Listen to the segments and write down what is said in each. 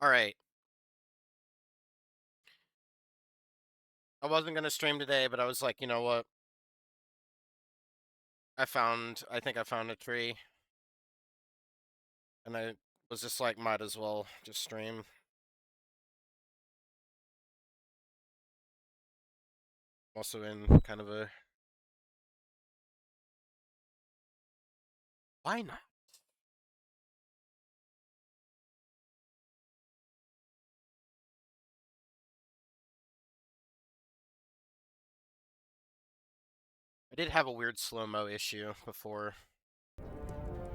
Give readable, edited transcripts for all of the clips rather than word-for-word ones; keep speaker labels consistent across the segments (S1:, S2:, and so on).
S1: All right. I wasn't gonna stream today, but I was like, you know what? I think I found a tree, and I was just like, might as well just stream. Also in kind of a, why not? I did have a weird slow-mo issue before.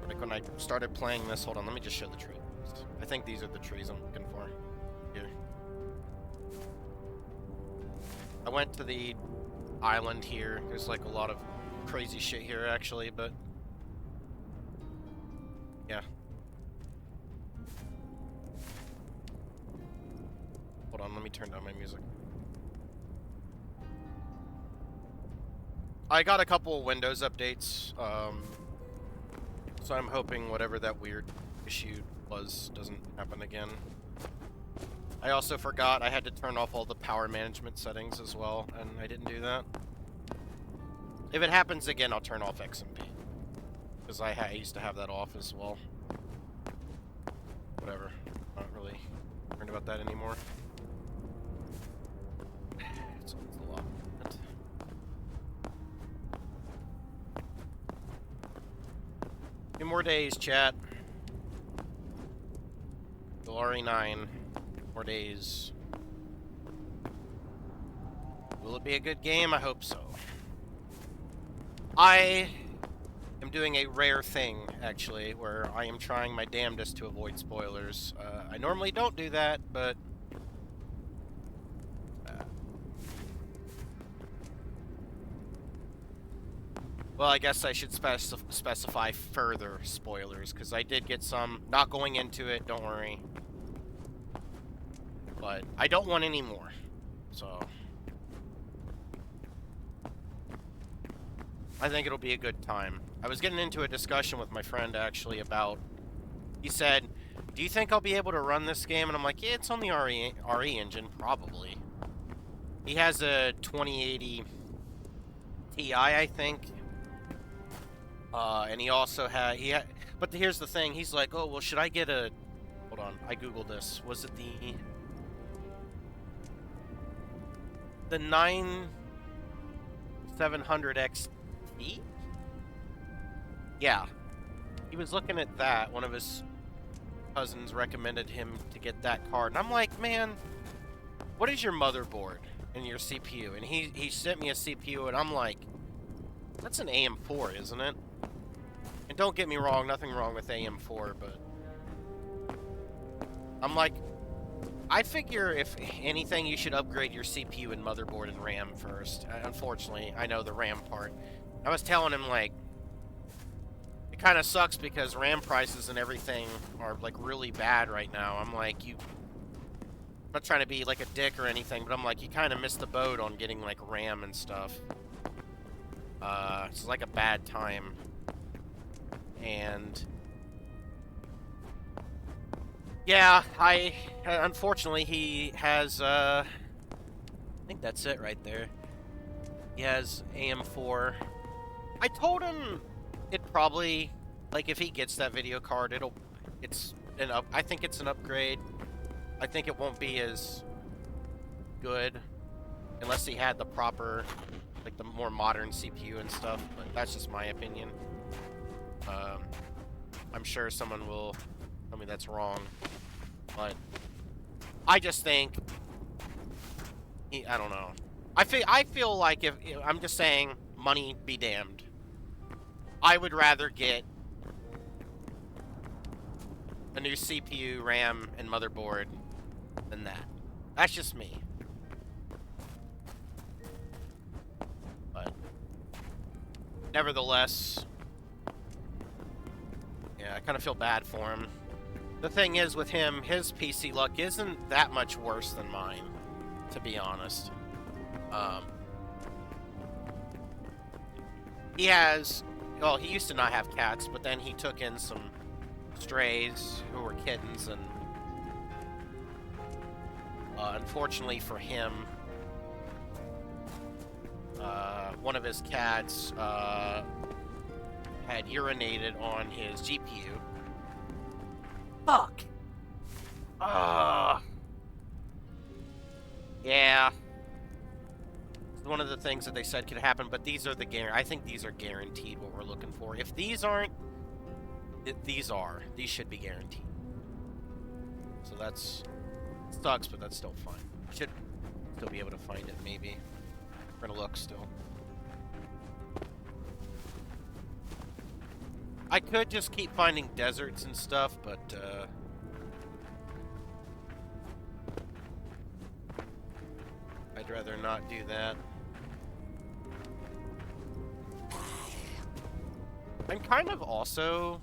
S1: Like when I started playing this, hold on, let me just show the trees. I think these are the trees I'm looking for. Here. I went to the island here. There's like a lot of crazy shit here actually, but yeah. Hold on, let me turn down my music. I got a couple Windows updates, so I'm hoping whatever that weird issue was doesn't happen again. I also forgot I had to turn off all the power management settings as well, and I didn't do that. If it happens again, I'll turn off XMP, because I used to have that off as well. Whatever, not really concerned about that anymore. It's a lot. Few more days, chat. RE9. More days. Will it be a good game? I hope so. I am doing a rare thing, actually, where I am trying my damnedest to avoid spoilers. I normally don't do that, but well, I guess I should specify further spoilers, because I did get some. Not going into it, don't worry. But I don't want any more, so I think it'll be a good time. I was getting into a discussion with my friend, actually, about... He said, do you think I'll be able to run this game? And I'm like, yeah, it's on the RE engine, probably. He has a 2080 Ti, I think. And he also had... But here's the thing. He's like, oh, well, should I get a... Hold on. I Googled this. Was it the 9700XT? Yeah. He was looking at that. One of his cousins recommended him to get that card. And I'm like, man, what is your motherboard and your CPU? And he sent me a CPU, and I'm like, that's an AM4, isn't it? And don't get me wrong, nothing wrong with AM4, but I'm like, I figure if anything, you should upgrade your CPU and motherboard and RAM first. Unfortunately, I know the RAM part. I was telling him, like, it kind of sucks because RAM prices and everything are, like, really bad right now. I'm like, I'm not trying to be, like, a dick or anything, but I'm like, you kind of missed the boat on getting, like, RAM and stuff. It's like a bad time. And... yeah, unfortunately, he has, I think that's it right there. He has AM4. I told him it probably, like, if he gets that video card, I think it's an upgrade. I think it won't be as good unless he had the proper, like, the more modern CPU and stuff, but that's just my opinion. I'm sure someone will tell me that's wrong, but I just think, I don't know. I feel like if I'm just saying, money be damned. I would rather get a new CPU, RAM, and motherboard than that. That's just me. But nevertheless, yeah, I kind of feel bad for him. The thing is with him, his PC luck isn't that much worse than mine, to be honest. He has... well, he used to not have cats, but then he took in some strays who were kittens, and Unfortunately for him, one of his cats had urinated on his GPU. Fuck! Yeah. It's one of the things that they said could happen, but these are I think these are guaranteed what we're looking for. If these aren't, these are. These should be guaranteed. So that's... sucks, but that's still fine. Should still be able to find it, maybe. We're gonna look still. I could just keep finding deserts and stuff, but, I'd rather not do that. I'm kind of also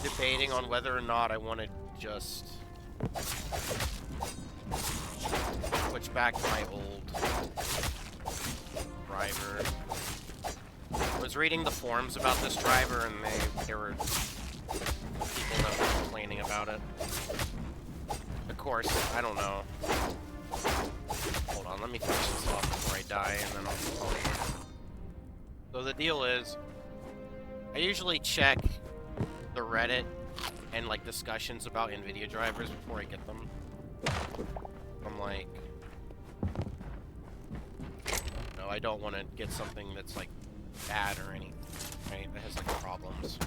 S1: debating on whether or not I want to just switch back to my old driver. I was reading the forums about this driver, and there were people that were complaining about it. Of course, I don't know. Hold on, let me finish this off before I die, and then I'll tell you. So the deal is, I usually check the Reddit and like discussions about NVIDIA drivers before I get them. I'm like, no, I don't want to get something that's like bad or anything, right? That has like problems.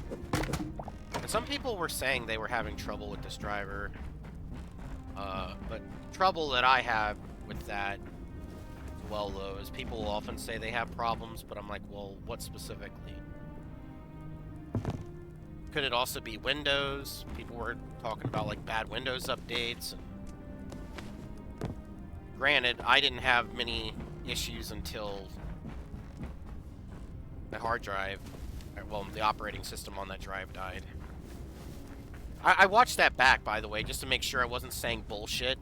S1: And some people were saying they were having trouble with this driver, but trouble that I have with that as well, though, is people will often say they have problems, but I'm like, well, what specifically? Could it also be Windows? People were talking about like bad Windows updates. Granted, I didn't have many issues until my hard drive, well, the operating system on that drive died. I watched that back, by the way, just to make sure I wasn't saying bullshit.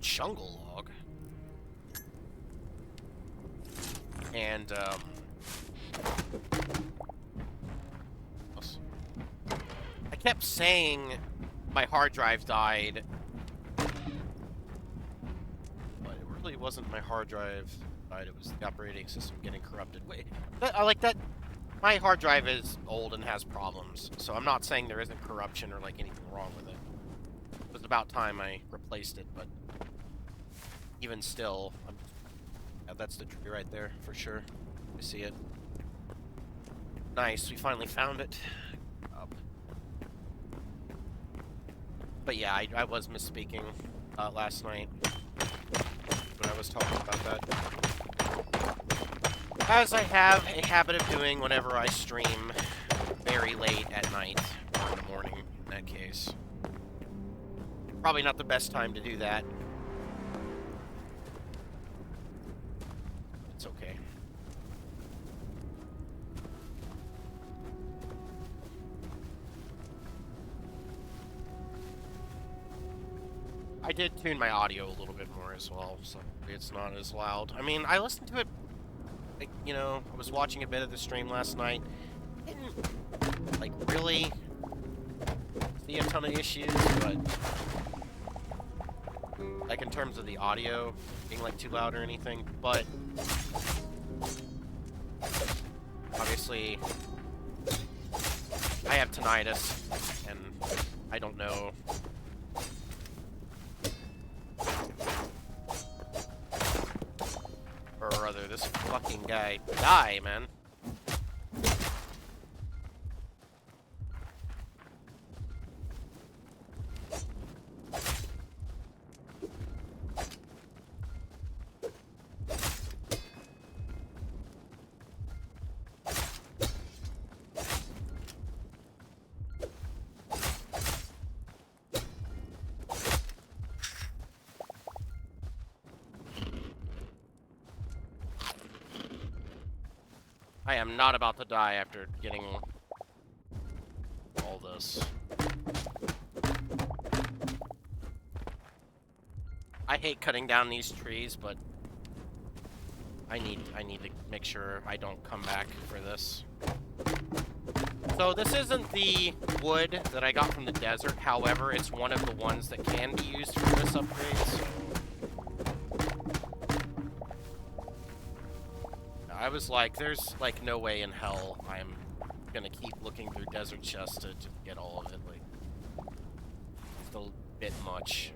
S1: Jungle log. And, I kept saying my hard drive died, but it really wasn't my hard drive died, it was the operating system getting corrupted. Wait, I like that. My hard drive is old and has problems, so I'm not saying there isn't corruption or like anything wrong with it. It was about time I replaced it, but even still, yeah, that's the tree right there for sure. I see it. Nice, we finally found it. But yeah, I was misspeaking last night when I was talking about that. As I have a habit of doing whenever I stream very late at night, or in the morning in that case. Probably not the best time to do that. It's okay. I did tune my audio a little bit more as well, so it's not as loud. I mean, I listened to it, like, you know, I was watching a bit of the stream last night. Didn't, like, really see a ton of issues, but, like, in terms of the audio being, like, too loud or anything, but obviously I have tinnitus, and I don't know. Or rather, this fucking guy die, man. I am not about to die after getting all this. I hate cutting down these trees, but I need to make sure I don't come back for this. So this isn't the wood that I got from the desert, however, it's one of the ones that can be used for this upgrades. I was like, there's like no way in hell I'm gonna keep looking through desert chests to get all of it. Like, it's a bit much.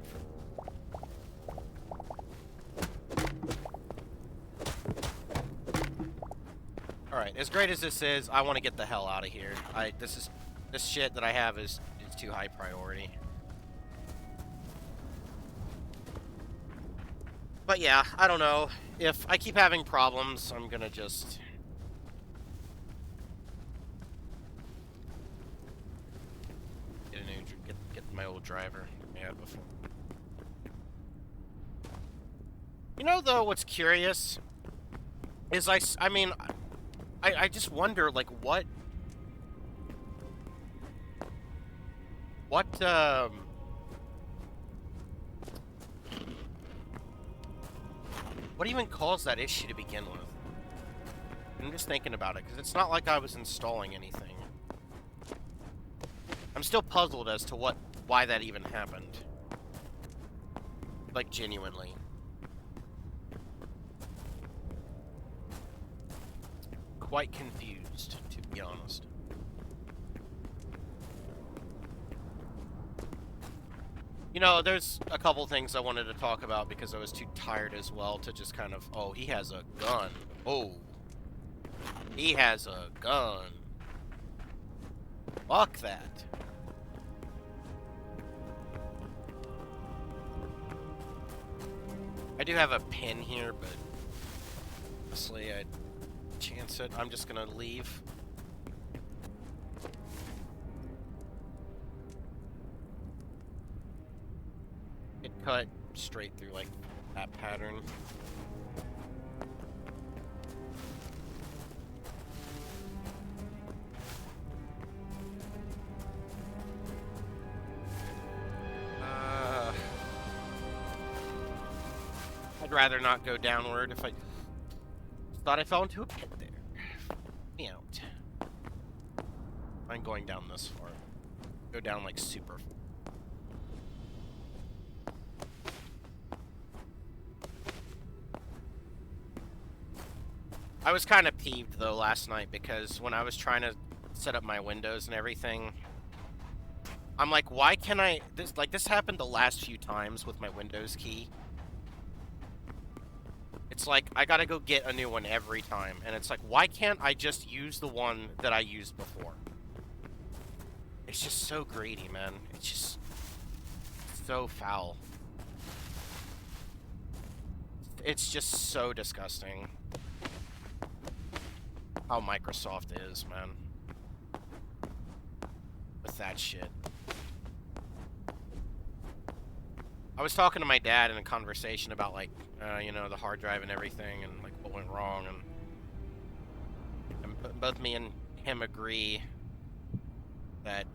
S1: Alright, as great as this is, I want to get the hell out of here. This shit that I have is too high priority. But yeah, I don't know. If I keep having problems, I'm gonna just... get my old driver I had before. You know, though, what's curious is I mean, I just wonder, like, what even caused that issue to begin with? I'm just thinking about it, because it's not like I was installing anything. I'm still puzzled as to why that even happened. Like, genuinely. Quite confused, to be honest. You know, there's a couple things I wanted to talk about because I was too tired as well to just kind of, oh, he has a gun. Oh. He has a gun. Fuck that. I do have a pin here, but honestly, I'd chance it. I'm just gonna leave. It cut straight through, like, that pattern. I'd rather not go downward if I thought I fell into a pit there. Me out. I'm going down this far. Go down, like, super far. I was kind of peeved, though, last night, because when I was trying to set up my windows and everything, I'm like, why can't I... This happened the last few times with my Windows key. It's like, I gotta go get a new one every time, and it's like, why can't I just use the one that I used before? It's just so greedy, man. It's just so foul. It's just so disgusting how Microsoft is, man. With that shit. I was talking to my dad in a conversation about, like, you know, the hard drive and everything, and, like, what went wrong, and both me and him agree that,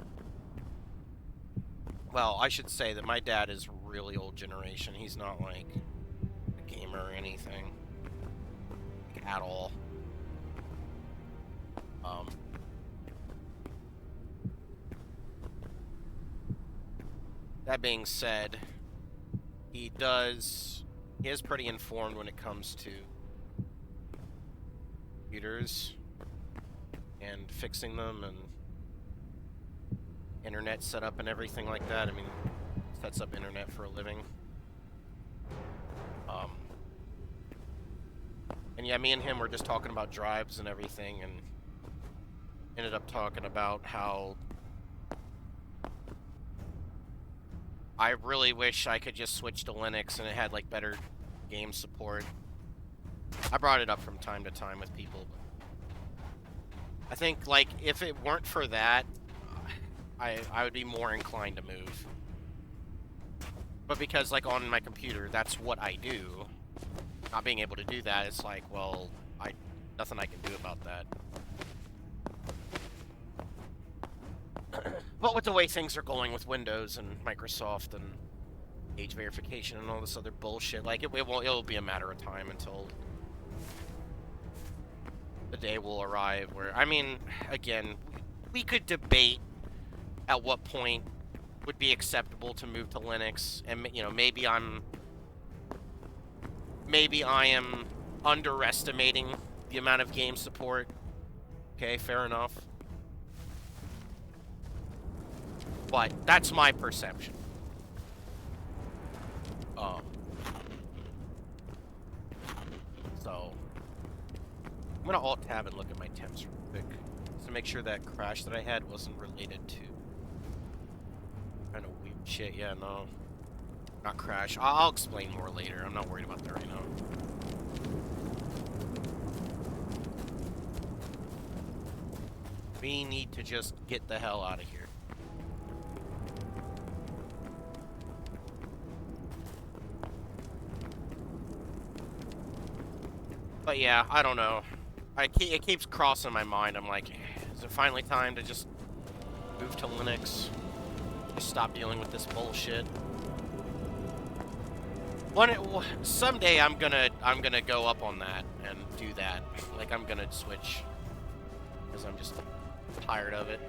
S1: well, I should say that my dad is really old generation. He's not, like, a gamer or anything. Like, at all. That being said, he is pretty informed when it comes to computers and fixing them and internet setup and everything like that. I mean, sets up internet for a living. And yeah, me and him were just talking about drives and everything, and ended up talking about how I really wish I could just switch to Linux and it had, like, better game support. I brought it up from time to time with people, but I think, like, if it weren't for that, I would be more inclined to move. But because, like, on my computer, that's what I do. Not being able to do that, it's like, well, nothing I can do about that. But with the way things are going with Windows and Microsoft and age verification and all this other bullshit, like, it'll be a matter of time until the day will arrive where, I mean, again, we could debate at what point would be acceptable to move to Linux, and you know, maybe I am underestimating the amount of game support. Okay, fair enough. But that's my perception. So I'm gonna alt tab and look at my temps real quick to make sure that crash that I had wasn't related to kind of weird shit. Yeah, no, not crash. I'll explain more later. I'm not worried about that right now. We need to just get the hell out of here. But yeah, I don't know. It keeps crossing my mind. I'm like, is it finally time to just move to Linux? Just stop dealing with this bullshit. Someday I'm gonna go up on that and do that. Like, I'm gonna switch because I'm just tired of it.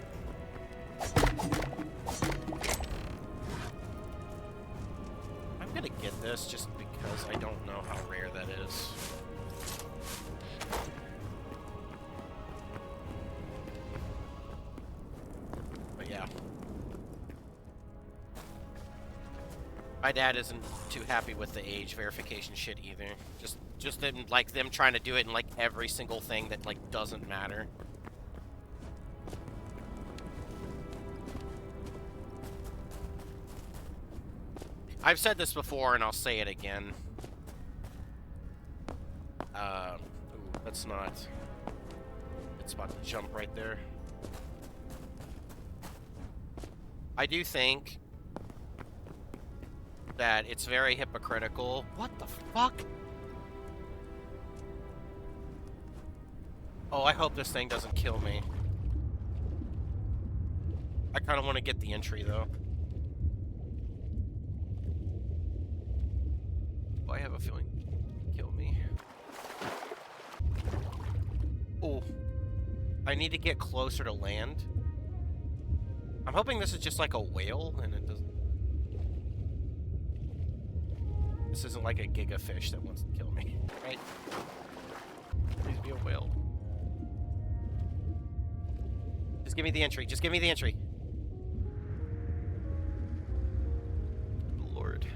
S1: I'm gonna get this just because I don't know how rare that is. But yeah. My dad isn't too happy with the age verification shit either. Just in, like, them trying to do it in, like, every single thing that, like, doesn't matter. I've said this before, and I'll say it again. Ooh, that's not... It's about to jump right there. I do think that it's very hypocritical. What the fuck? Oh, I hope this thing doesn't kill me. I kind of want to get the entry, though. Oh, I have a feeling kill me. Oh, I need to get closer to land. I'm hoping this is just like a whale, and it doesn't... This isn't like a gigafish that wants to kill me, right? Please be a whale. Just give me the entry. Just give me the entry. Lord.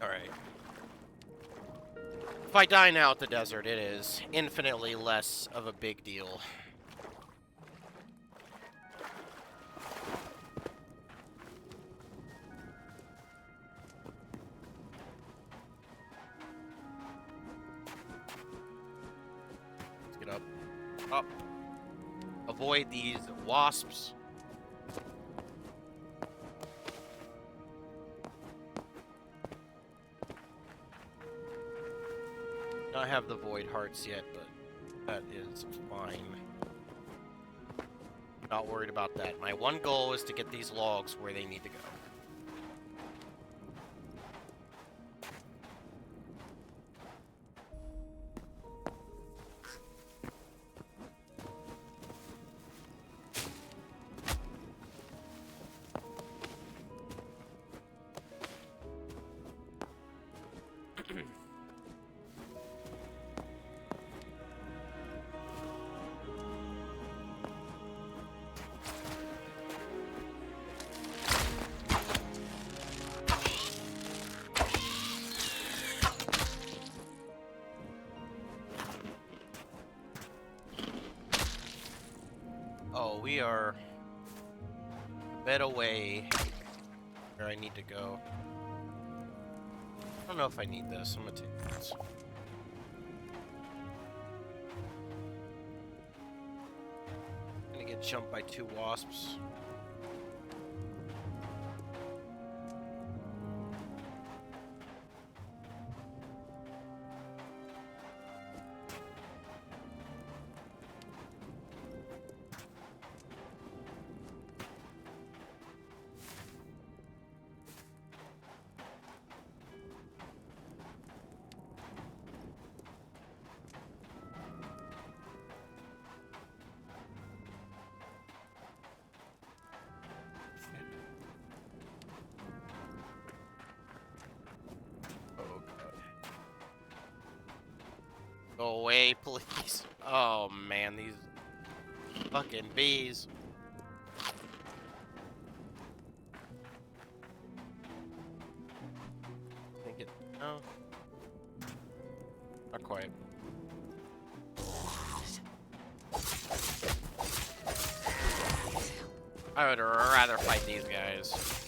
S1: Alright. If I die now at the desert, it is infinitely less of a big deal. Up. Avoid these wasps. Don't have the void hearts yet, but that is fine. Not worried about that. My one goal is to get these logs where they need to go. Oh, we are a bit away where I need to go. I don't know if I need this. I'm gonna take this. I'm gonna get jumped by 2 wasps. Go away, please. Oh man, these fucking bees. Think it. No. Not quite. I would rather fight these guys.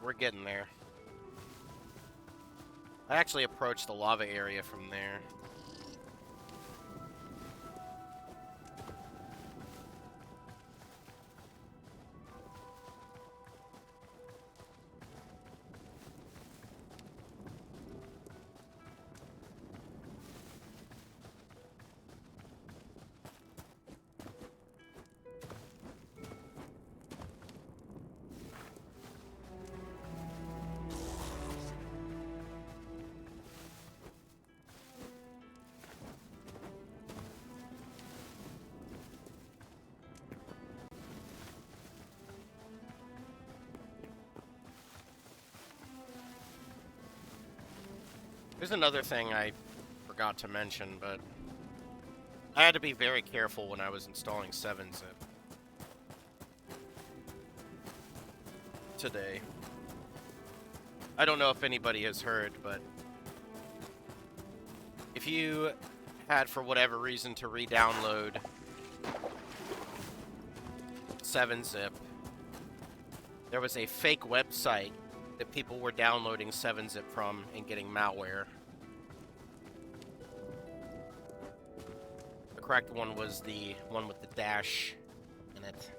S1: We're getting there. I actually approached the lava area from there. There's another thing I forgot to mention, but I had to be very careful when I was installing 7-zip today. I don't know if anybody has heard, but if you had, for whatever reason, to re-download 7-zip, there was a fake website that people were downloading 7-zip from and getting malware. The correct one was the one with the dash in it.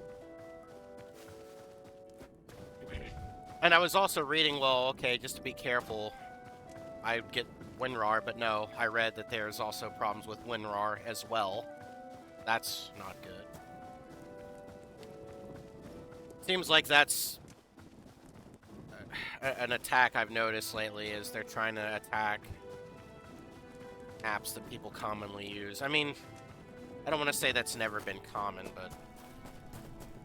S1: And I was also reading, well, okay, just to be careful, I'd get WinRAR, but no, I read that there's also problems with WinRAR as well. That's not good. Seems like that's an attack I've noticed lately, is they're trying to attack apps that people commonly use. I mean, I don't want to say that's never been common, but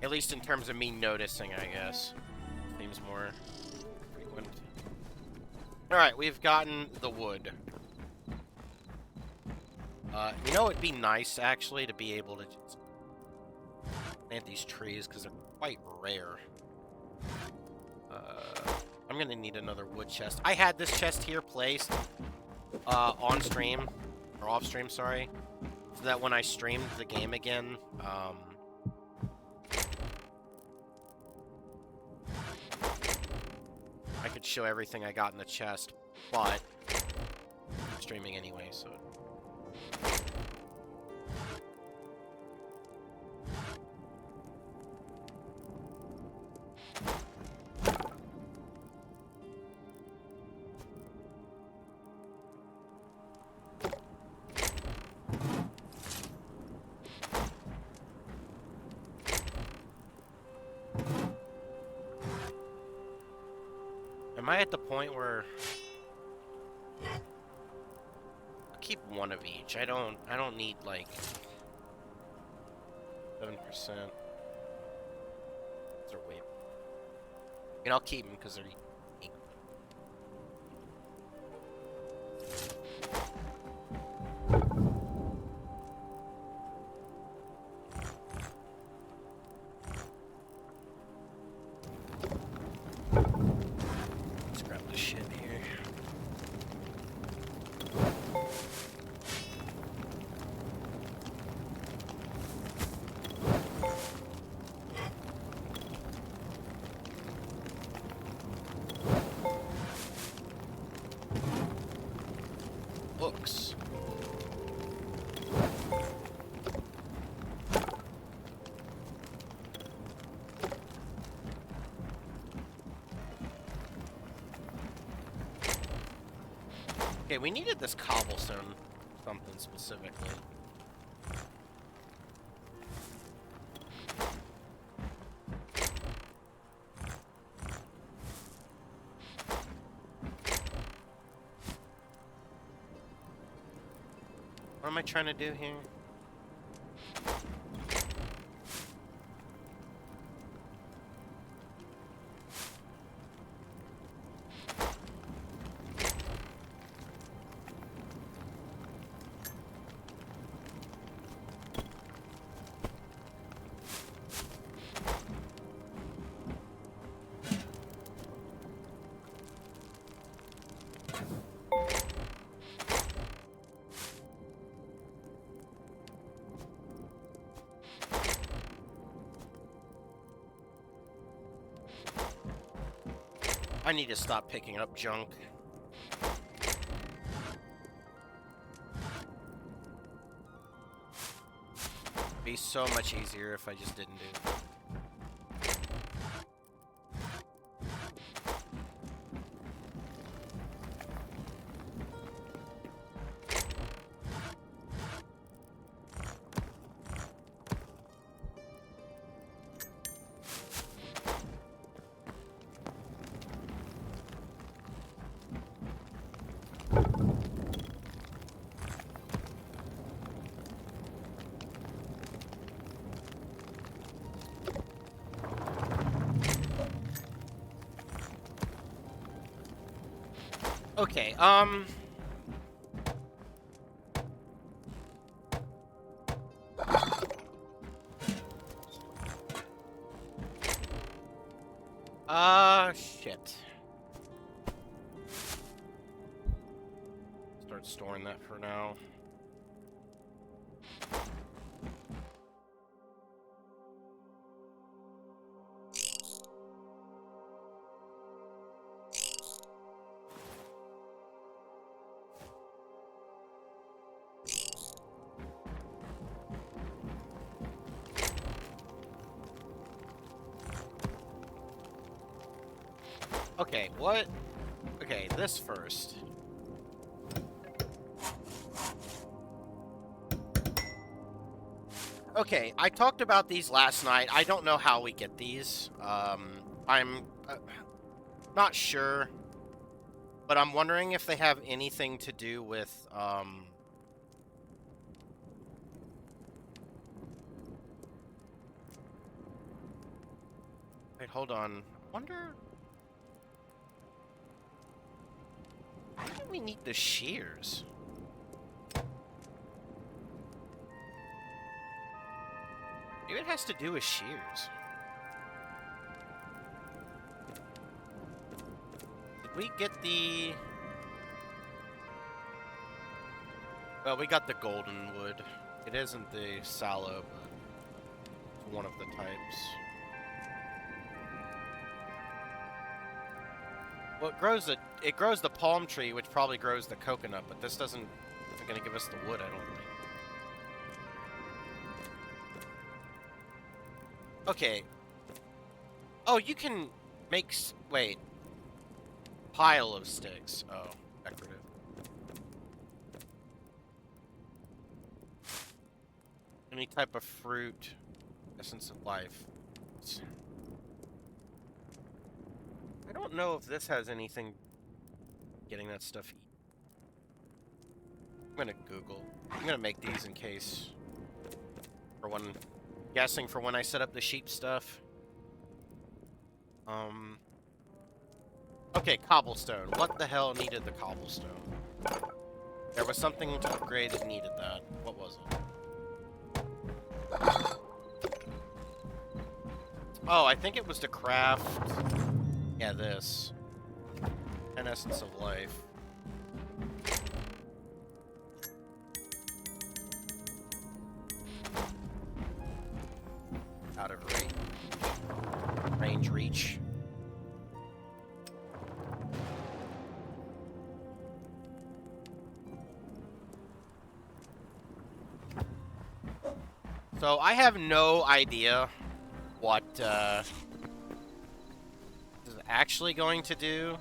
S1: at least in terms of me noticing, I guess, seems more frequent. Alright, we've gotten the wood. You know, it'd be nice, actually, to be able to just plant these trees, because they're quite rare. I'm gonna need another wood chest. I had this chest here placed on stream, or off stream, sorry, so that when I streamed the game again, I could show everything I got in the chest, but I'm streaming anyway, so... Am I at the point where I'll keep one of each? I don't need like 7%. They're way. And I'll keep them because they're unique. Books. Okay, we needed this cobblestone something specifically. What am I trying to do here? I need to stop picking up junk. It'd be so much easier if I just didn't do it. Okay, shit. Start storing that for now. Okay, what? Okay, this first. Okay, I talked about these last night. I don't know how we get these. I'm not sure, but I'm wondering if they have anything to do with, Wait, hold on. I wonder... Why do we need the shears? Maybe it has to do with shears. Did we get the... Well, we got the golden wood. It isn't the sallow, but it's one of the types. Well, it grows the palm tree, which probably grows the coconut, but this isn't going to give us the wood, I don't think. Okay. Oh, you can make... Wait. Pile of sticks. Oh, decorative. Any type of fruit. Essence of life. I don't know if this has anything getting that stuff. I'm gonna Google. I'm gonna make these in case. For when... Guessing for when I set up the sheep stuff. Okay, cobblestone. What the hell needed the cobblestone? There was something to upgrade that needed that. What was it? Oh, I think it was to craft... Yeah, this. An essence of life. Out of range reach. So I have no idea what this is actually going to do.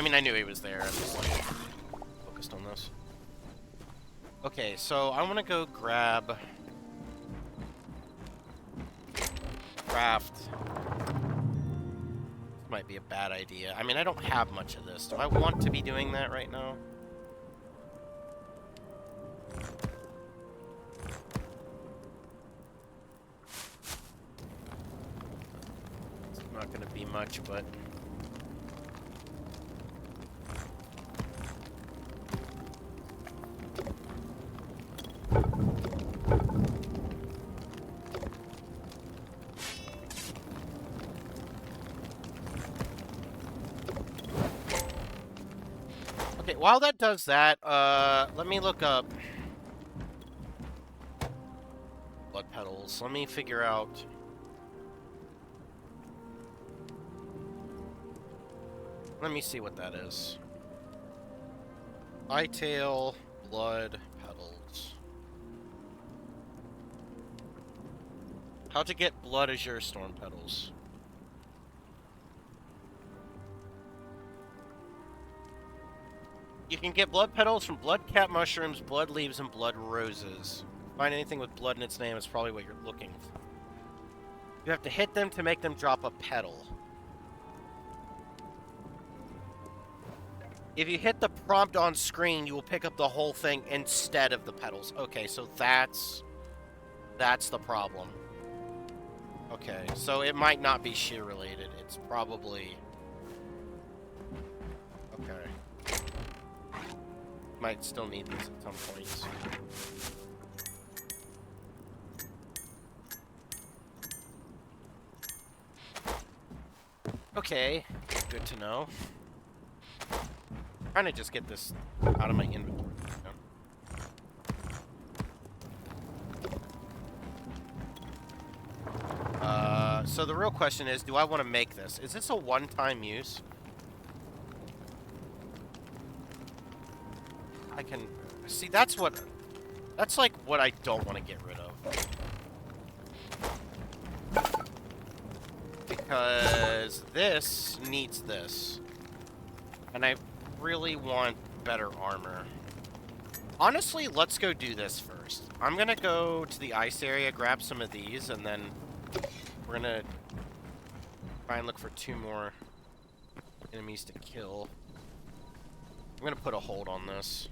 S1: mean, I knew he was there. I'm just like focused on this. Okay, so I want to go grab craft. This might be a bad idea. I mean, I don't have much of this. Do I want to be doing that right now? It's not going to be much, but... Okay, while that does that, let me look up blood petals. Let me figure out... Let me see what that is. Hytale blood petals. How to get blood azure storm petals. You can get blood petals from blood cap mushrooms, blood leaves, and blood roses. Find anything with blood in its name is probably what you're looking for. You have to hit them to make them drop a petal. If you hit the prompt on screen, you will pick up the whole thing instead of the petals. Okay, so that's the problem. Okay, so it might not be shear related. It's probably... Okay. Might still need these at some points. Okay, good to know. Trying to just get this out of my inventory. So the real question is, do I want to make this? Is this a one-time use? I can... See, that's like what I don't want to get rid of. Because this needs this. And I really want better armor. Honestly, let's go do this first. I'm gonna go to the ice area, grab some of these, and then we're gonna try and look for 2 more enemies to kill. I'm gonna put a hold on this.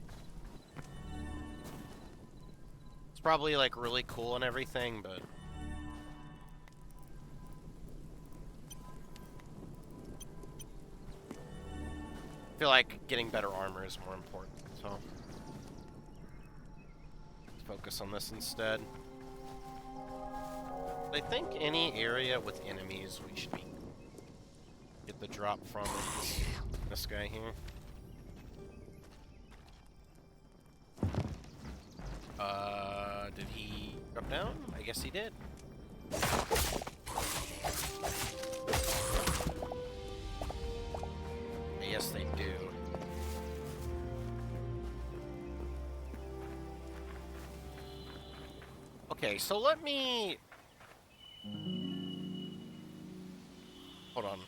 S1: It's probably, like, really cool and everything, but... I feel like getting better armor is more important, so... Let's focus on this instead. I think any area with enemies we should be... Get the drop from this guy here. Did he drop down? I guess he did. Yes, they do. Okay, so let me... Hold on.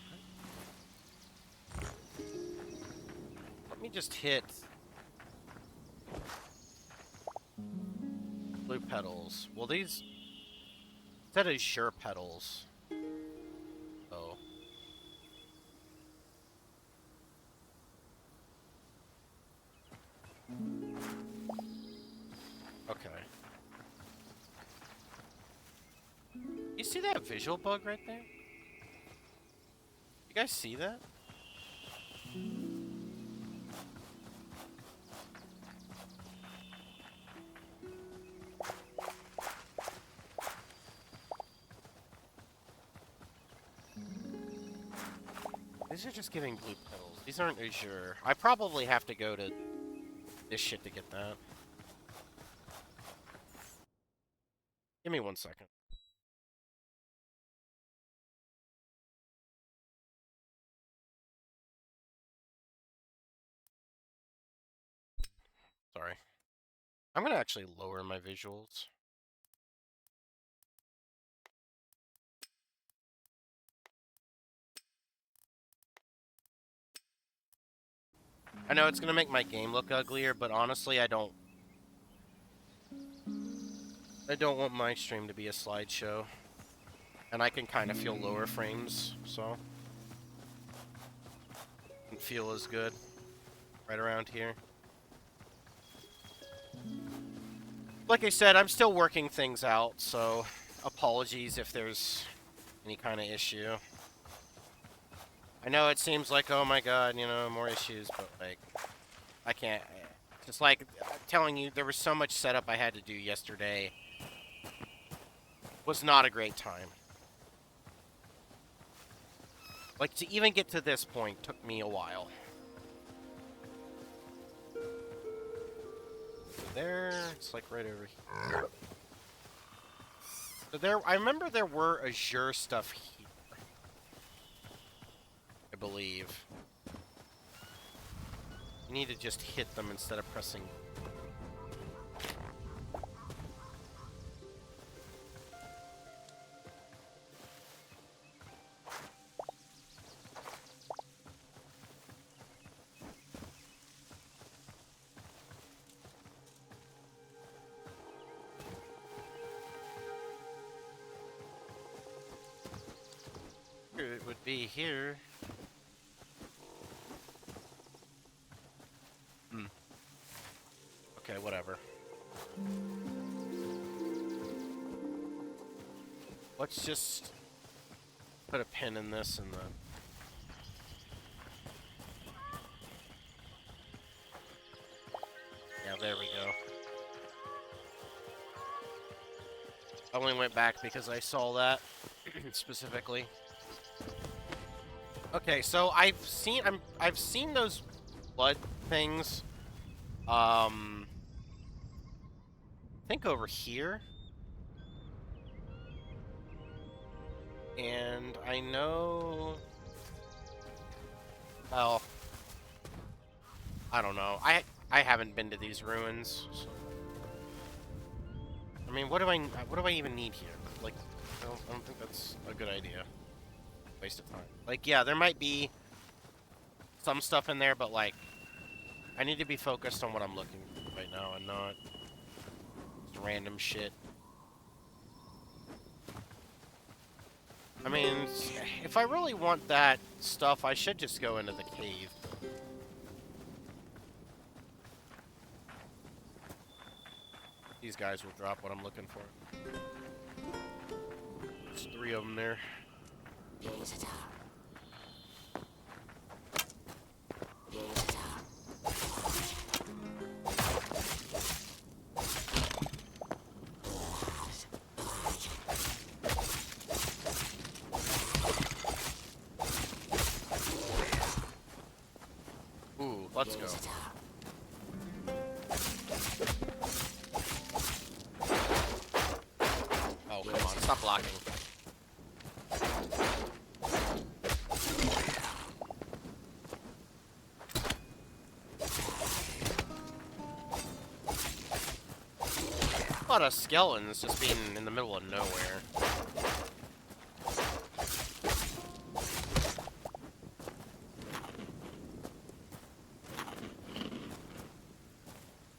S1: Let me just hit... Blue petals. Well, these... That is sure petals. Oh. Okay. You see that visual bug right there? You guys see that? These are just giving blue petals. These aren't azure. I probably have to go to this shit to get that. Give me 1 second. Sorry. I'm gonna actually lower my visuals. I know it's gonna make my game look uglier, but honestly, I don't want my stream to be a slideshow. And I can kind of feel lower frames, so doesn't feel as good right around here. Like I said, I'm still working things out, so apologies if there's any kind of issue. I know it seems like, oh my god, you know, more issues, but like, I can't. Just like I'm telling you, there was so much setup I had to do yesterday. Was not a great time. Like, to even get to this point took me a while. There, it's like right over here. So there, I remember there were Azure stuff here. I believe. You need to just hit them instead of pressing. It would be here. Okay, whatever. Let's just put a pin in this and the... Yeah, there we go. I only went back because I saw that specifically. Okay, so I've seen those blood things. I think over here. And I know... Well, I don't know. I haven't been to these ruins. So. I mean, what do I even need here? Like, I don't think that's a good idea. Waste of time. Like, yeah, there might be some stuff in there, but like, I need to be focused on what I'm looking for right now and not just random shit. I mean, if I really want that stuff, I should just go into the cave. These guys will drop what I'm looking for. There's 3 of them there. Ooh, let's go. Oh, come on, stop blocking. A lot of skeletons just being in the middle of nowhere.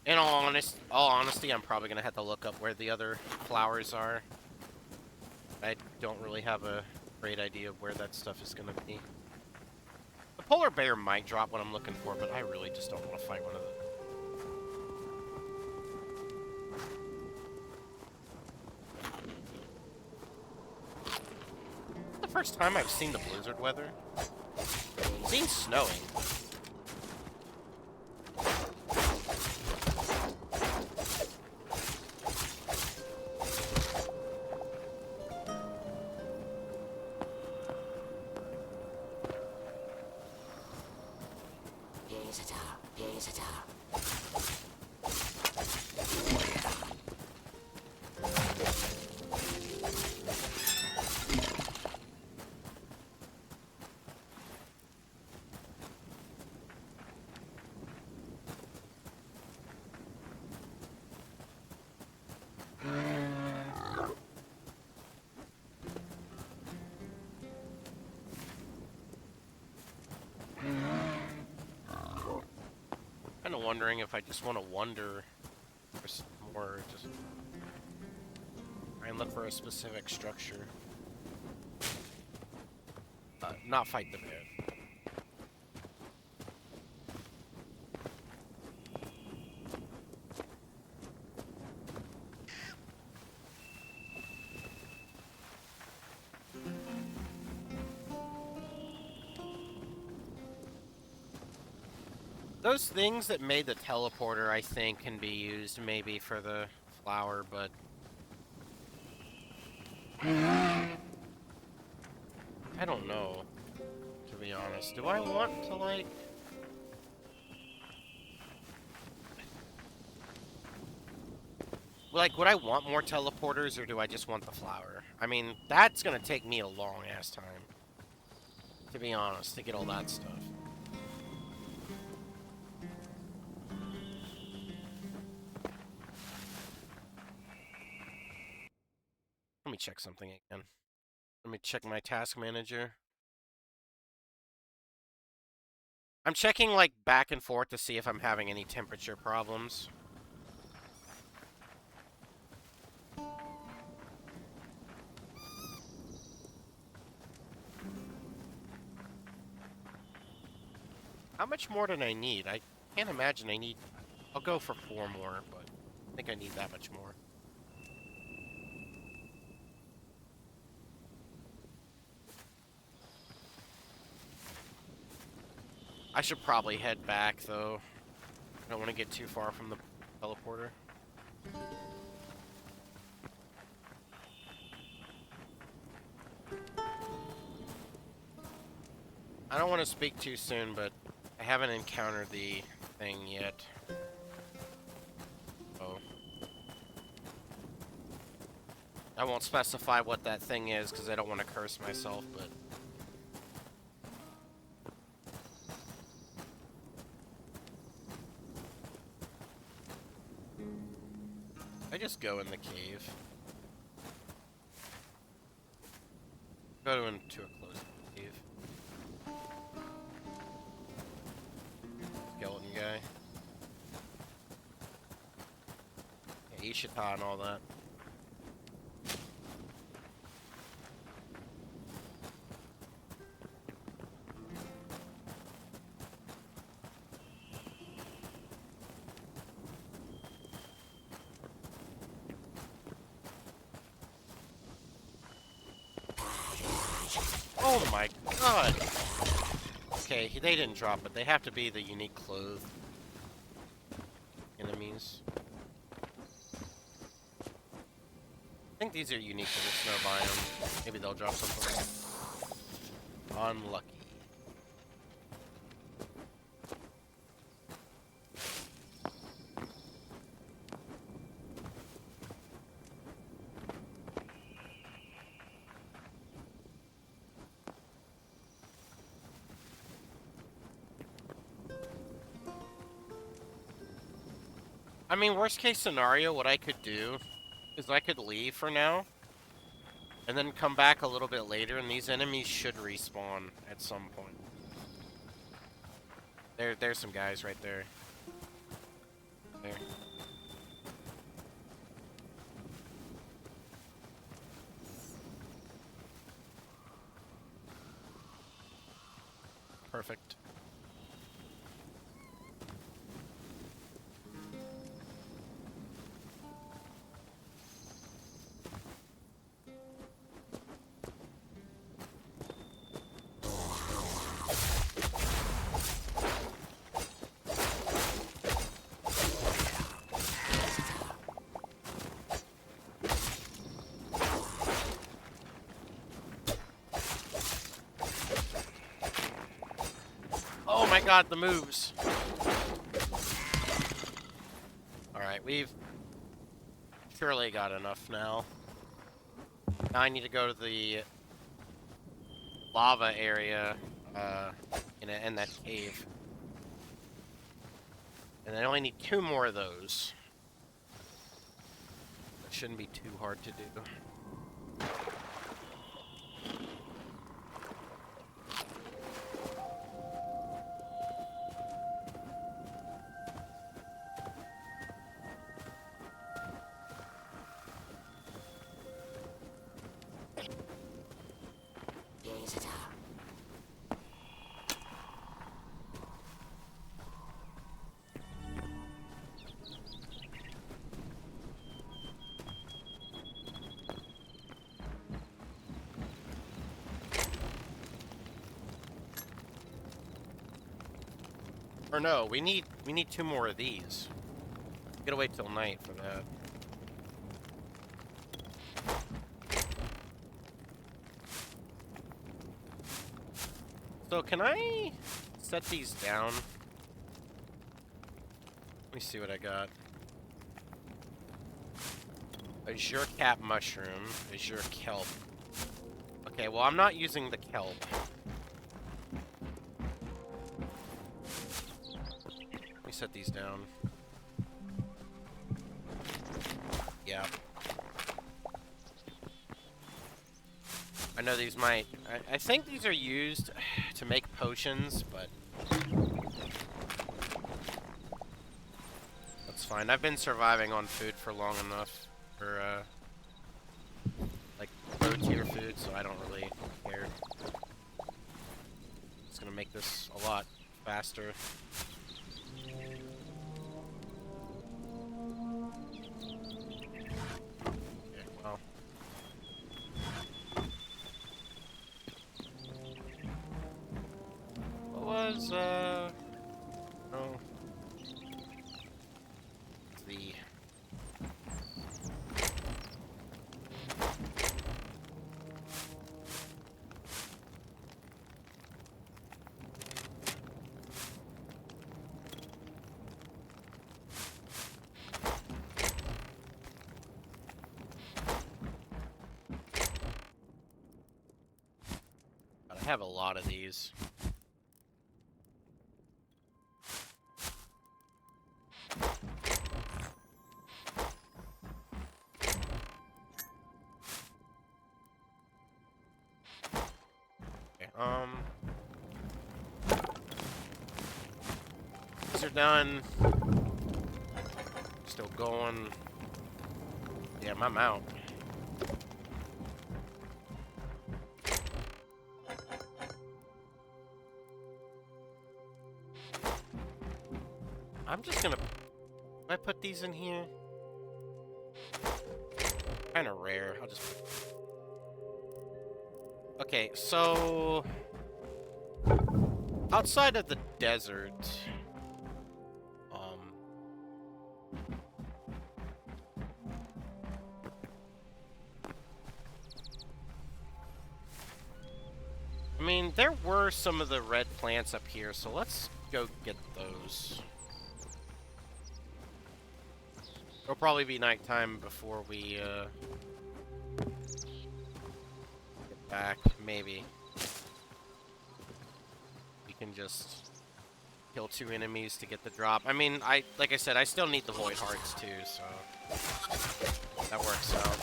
S1: In all honesty, I'm probably gonna have to look up where the other flowers are. I don't really have a great idea of where that stuff is gonna be. The polar bear might drop what I'm looking for, but I really just don't want to fight one of them. The first time I've seen the blizzard weather. I've seen snowing. wondering if I just want to wander for some more, just try and look for a specific structure. Not fight the bear. Those things that made the teleporter, I think, can be used maybe for the flower, but... I don't know, to be honest. Do I want to, like... Like, would I want more teleporters, or do I just want the flower? I mean, that's gonna take me a long-ass time, to be honest, to get all that stuff. Let me check something again. Let me check my task manager. I'm checking, like, back and forth to see if I'm having any temperature problems. How much more did I need? I can't imagine I need... I'll go for 4 more, but I think I need that much more. I should probably head back, though. I don't want to get too far from the teleporter. I don't want to speak too soon, but I haven't encountered the thing yet. Oh. I won't specify what that thing is, because I don't want to curse myself, but... I just go in the cave. Go into a closed cave. Skeleton guy. Yeah, Ishita and all that. Oh my god! Okay, they didn't drop it. They have to be the unique clothed enemies. I think these are unique to the snow biome. Maybe they'll drop something. Unlucky. I mean, worst case scenario, what I could do is I could leave for now, and then come back a little bit later, and these enemies should respawn at some point. There's some guys right there. There. Perfect. Oh my god, the moves. Alright, we've surely got enough now. Now I need to go to the lava area in that cave. And I only need 2 more of those. That shouldn't be too hard to do. Or no, we need 2 more of these. We gotta wait till night for that. So can I set these down? Let me see what I got. Azure cap mushroom, azure kelp. Okay, well I'm not using the kelp. Let me set these down. Yeah. I know these might... I think these are used to make potions, but... that's fine. I've been surviving on food for long enough for, like, low tier food, so I don't really care. It's gonna make this a lot faster. Okay, well... what was, oh... the... I have a lot of these. Okay, these are done. Still going. Yeah, I'm out. I'm just gonna... if I put these in here... kinda rare. I'll just... okay, so... outside of the desert... I mean, there were some of the red plants up here, so let's go get those. It'll probably be nighttime before we, get back, maybe. We can just kill 2 enemies to get the drop. I mean, like I said, I still need the void hearts too, so that works out.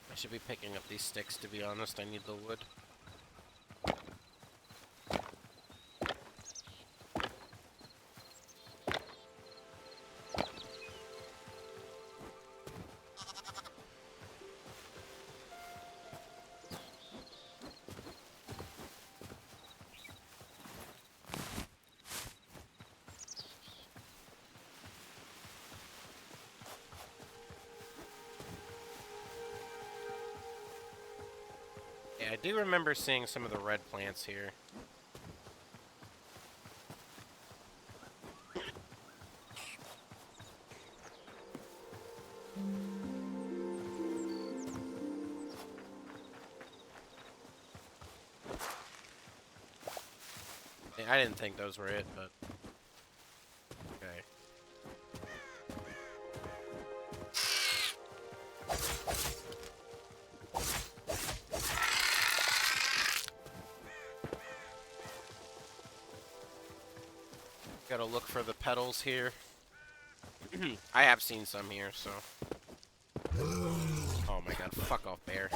S1: I should be picking up these sticks, to be honest. I need the wood. Yeah, I do remember seeing some of the red plants here. Yeah, I didn't think those were it, but... okay. Gotta look for the petals here. I have seen some here, so... oh my god, fuck off, bear.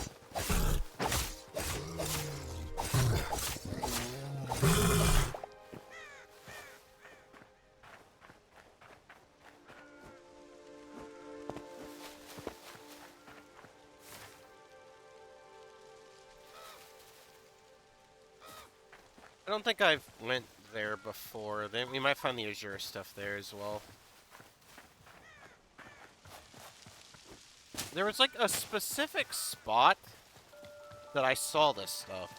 S1: I don't think I've went there before. Then we might find the Azure stuff there as well. There was like a specific spot that I saw this stuff.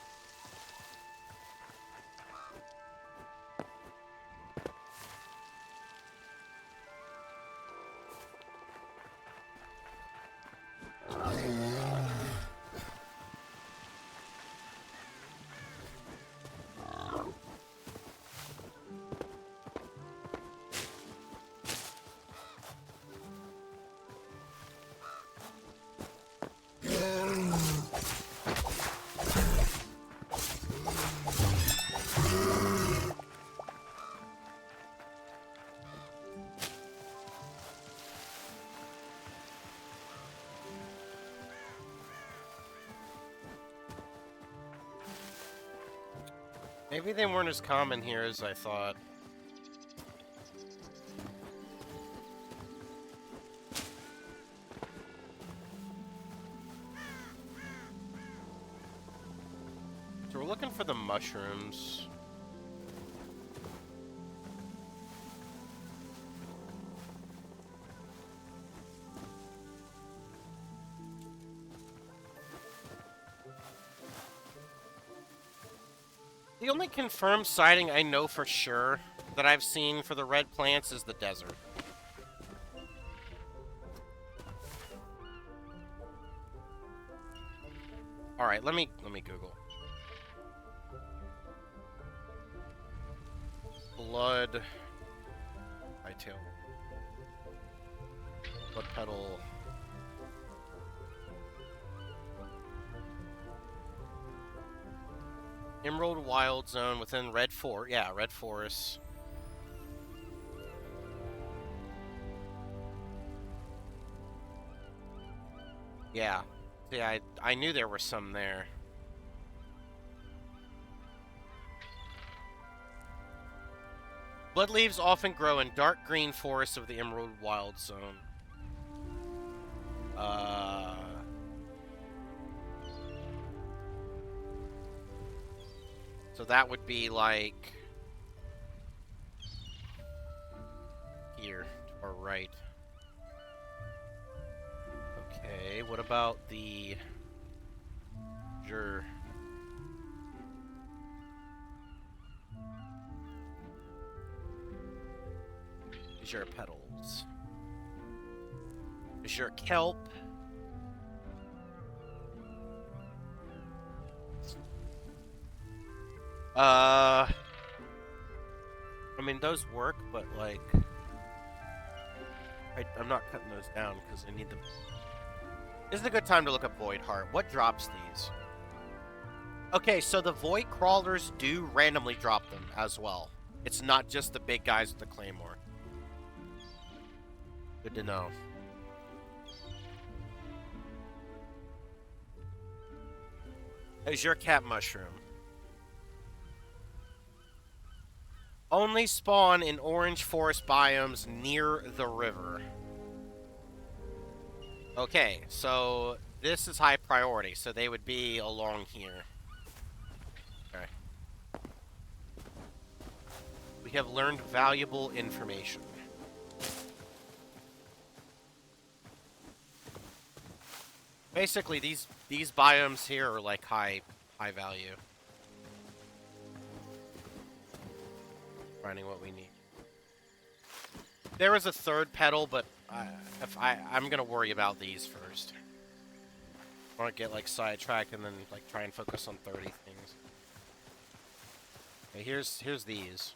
S1: Maybe they weren't as common here as I thought. So we're looking for the mushrooms. The only confirmed sighting I know for sure that I've seen for the red plants is the desert. All right, let me Google. Blood Hytale. Blood petal. Emerald Wild Zone within Red Forest. Yeah, Red Forest. Yeah. Yeah, I knew there were some there. Blood leaves often grow in dark green forests of the Emerald Wild Zone. So that would be like here to our right. Okay, what about the Azure? Azure petals. Azure kelp. I mean, those work, but like, I'm not cutting those down because I need them. This is a good time to look up Void Heart. What drops these? Okay, so the Void Crawlers do randomly drop them as well. It's not just the big guys with the Claymore. Good to know. Azure Cat Mushroom. Only spawn in orange forest biomes near the river. Okay, so this is high priority, so they would be along here. Okay. We have learned valuable information. Basically, these biomes here are like high value. Finding what we need. There was a third petal, but I'm gonna worry about these first. I want to get like sidetracked and then like try and focus on 30 things. Okay, here's these.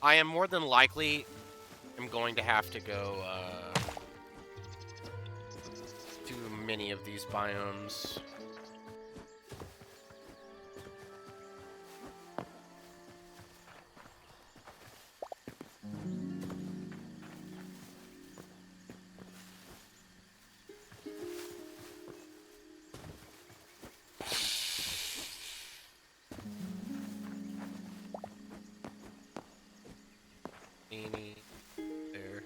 S1: I am more than likely going to have to go to many of these biomes. Any there.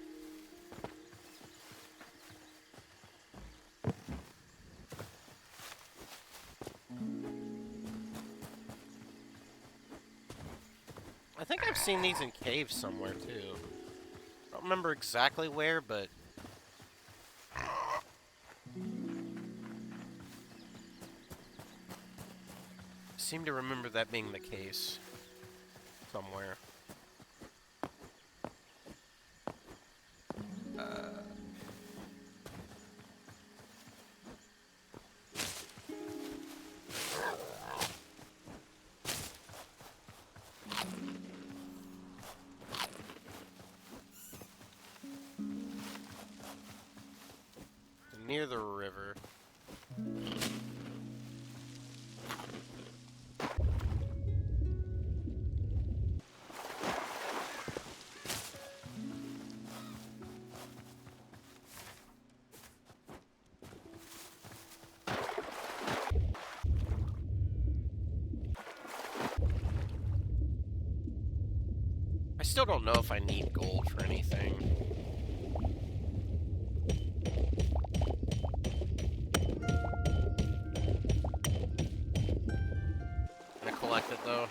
S1: I think I've seen these in caves somewhere too. I don't remember exactly where, but I seem to remember that being the case somewhere. Near the river. I still don't know if I need gold for anything. I'm gonna collect it though.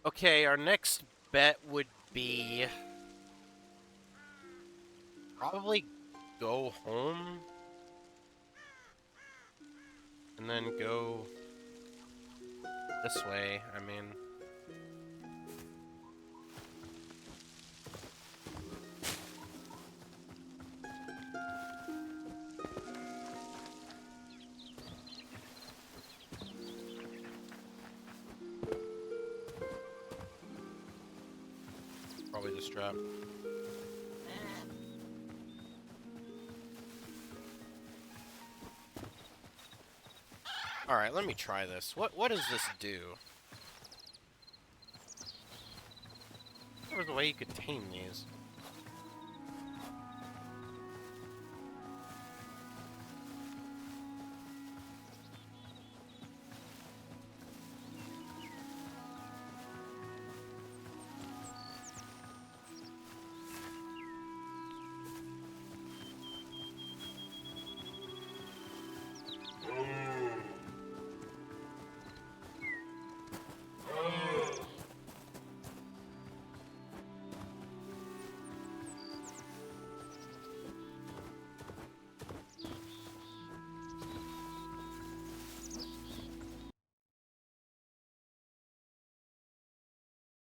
S1: Okay, our next bet would be probably go home and then go this way. I mean, probably this drop. Alright, let me try this. What does this do? There was a way you could tame these.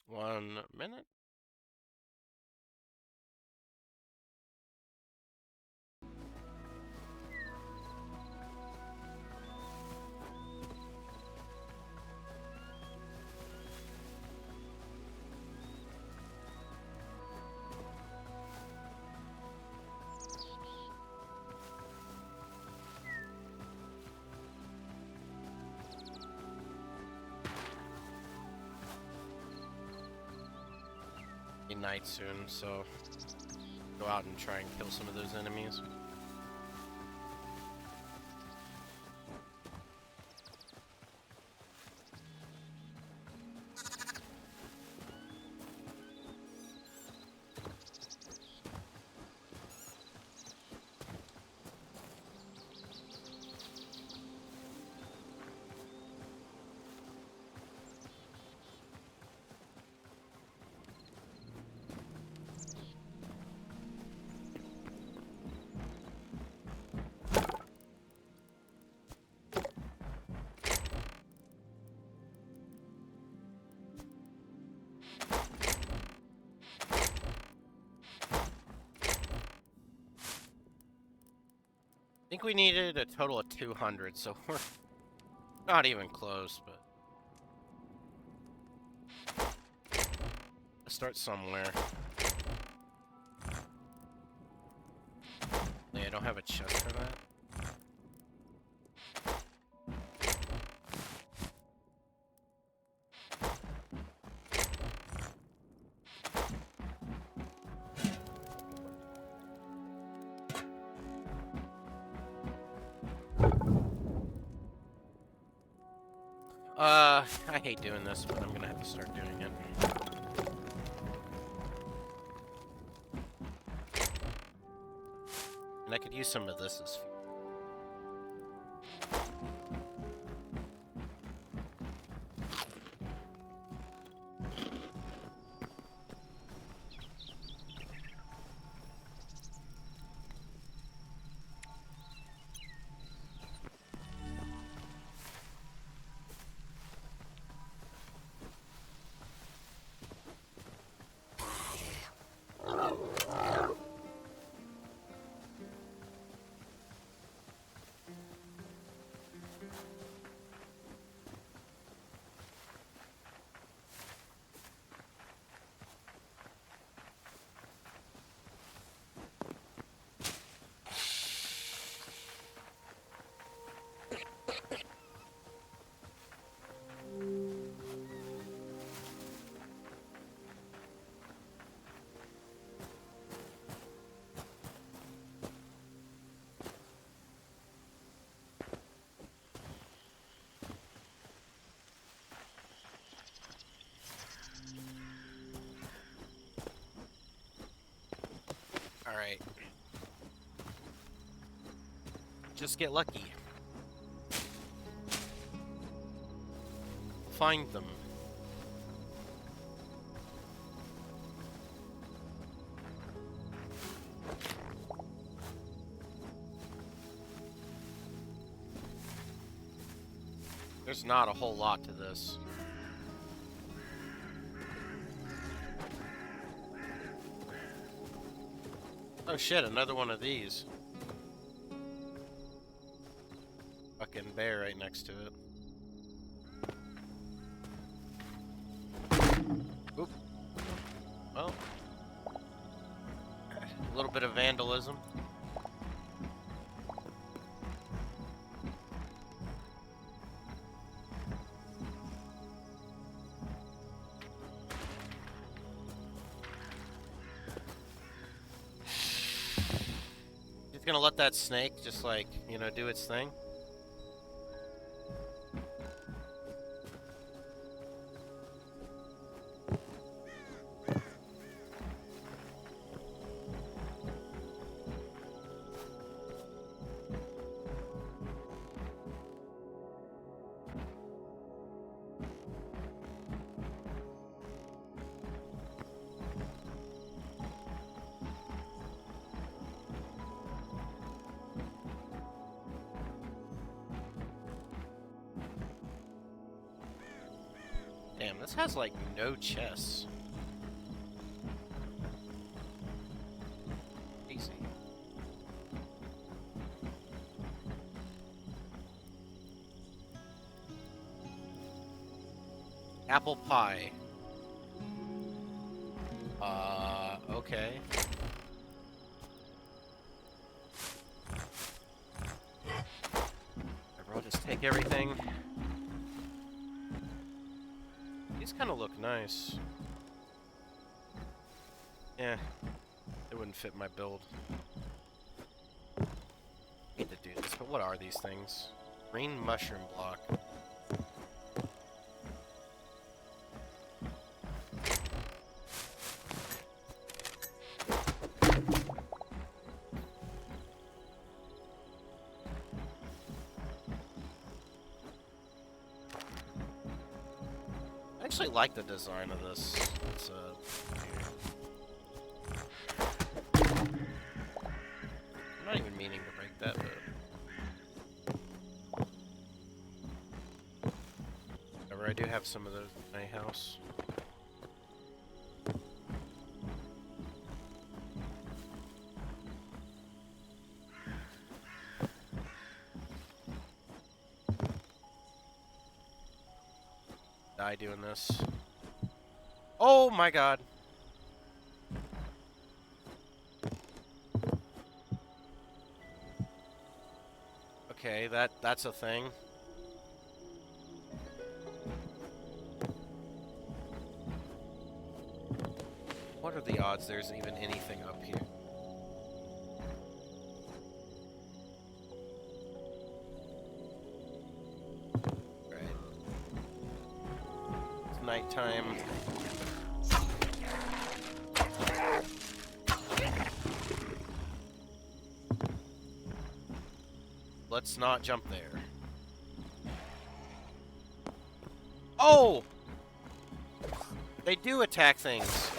S1: One minute. Be night soon, so go out and try and kill some of those enemies. I think we needed a total of 200, so we're not even close, but let's start somewhere. Yeah, I don't have a chest for that. I hate doing this, but I'm gonna have to start doing it. And I could use some of this as fuel. Alright. Just get lucky. Find them. There's not a whole lot to this. Oh shit, another one of these. Fucking bear right next to it. Oop. Well. A little bit of vandalism. Gonna let that snake just, like, you know, do its thing. Damn, this has, like, no chests. Easy. Apple pie. Okay. Everyone just take everything. These kind of look nice. Yeah, it wouldn't fit my build. I hate to do this, but what are these things? Green mushroom block. I actually like the design of this. It's I'm not even meaning to break that, but whatever, I do have some of those in my house. Die doing this. Oh my god. Okay, that's a thing. What are the odds there's even anything up here? nighttime. Let's not jump there. Oh! They do attack things.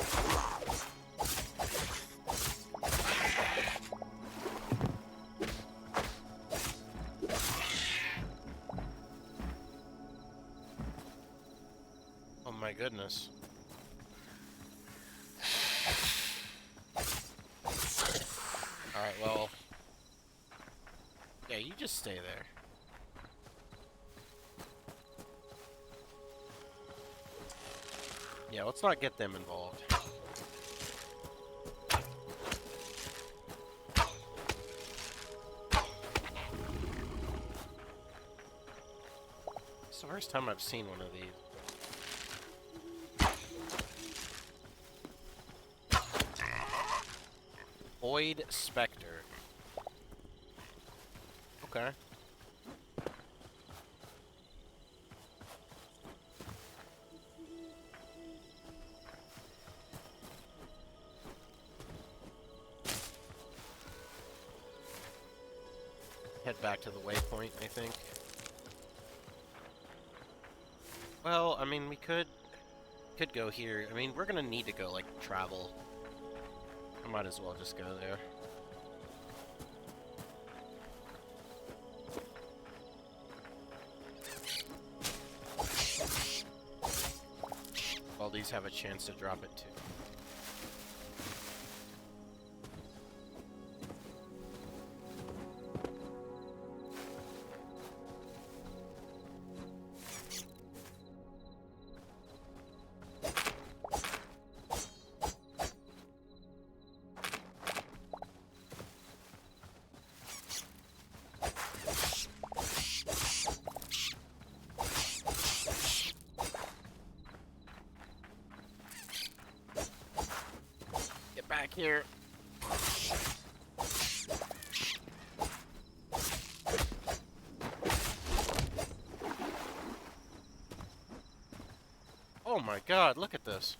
S1: Oh my goodness. Alright, well... yeah, you just stay there. Yeah, let's not get them involved. It's the first time I've seen one of these. Void Spectre. Okay. Head back to the waypoint, I think. Well, I mean, we could go here. I mean, we're gonna need to go, like, travel. I might as well just go there. Well, these have a chance to drop it, too. Back here. Oh my god, look at this.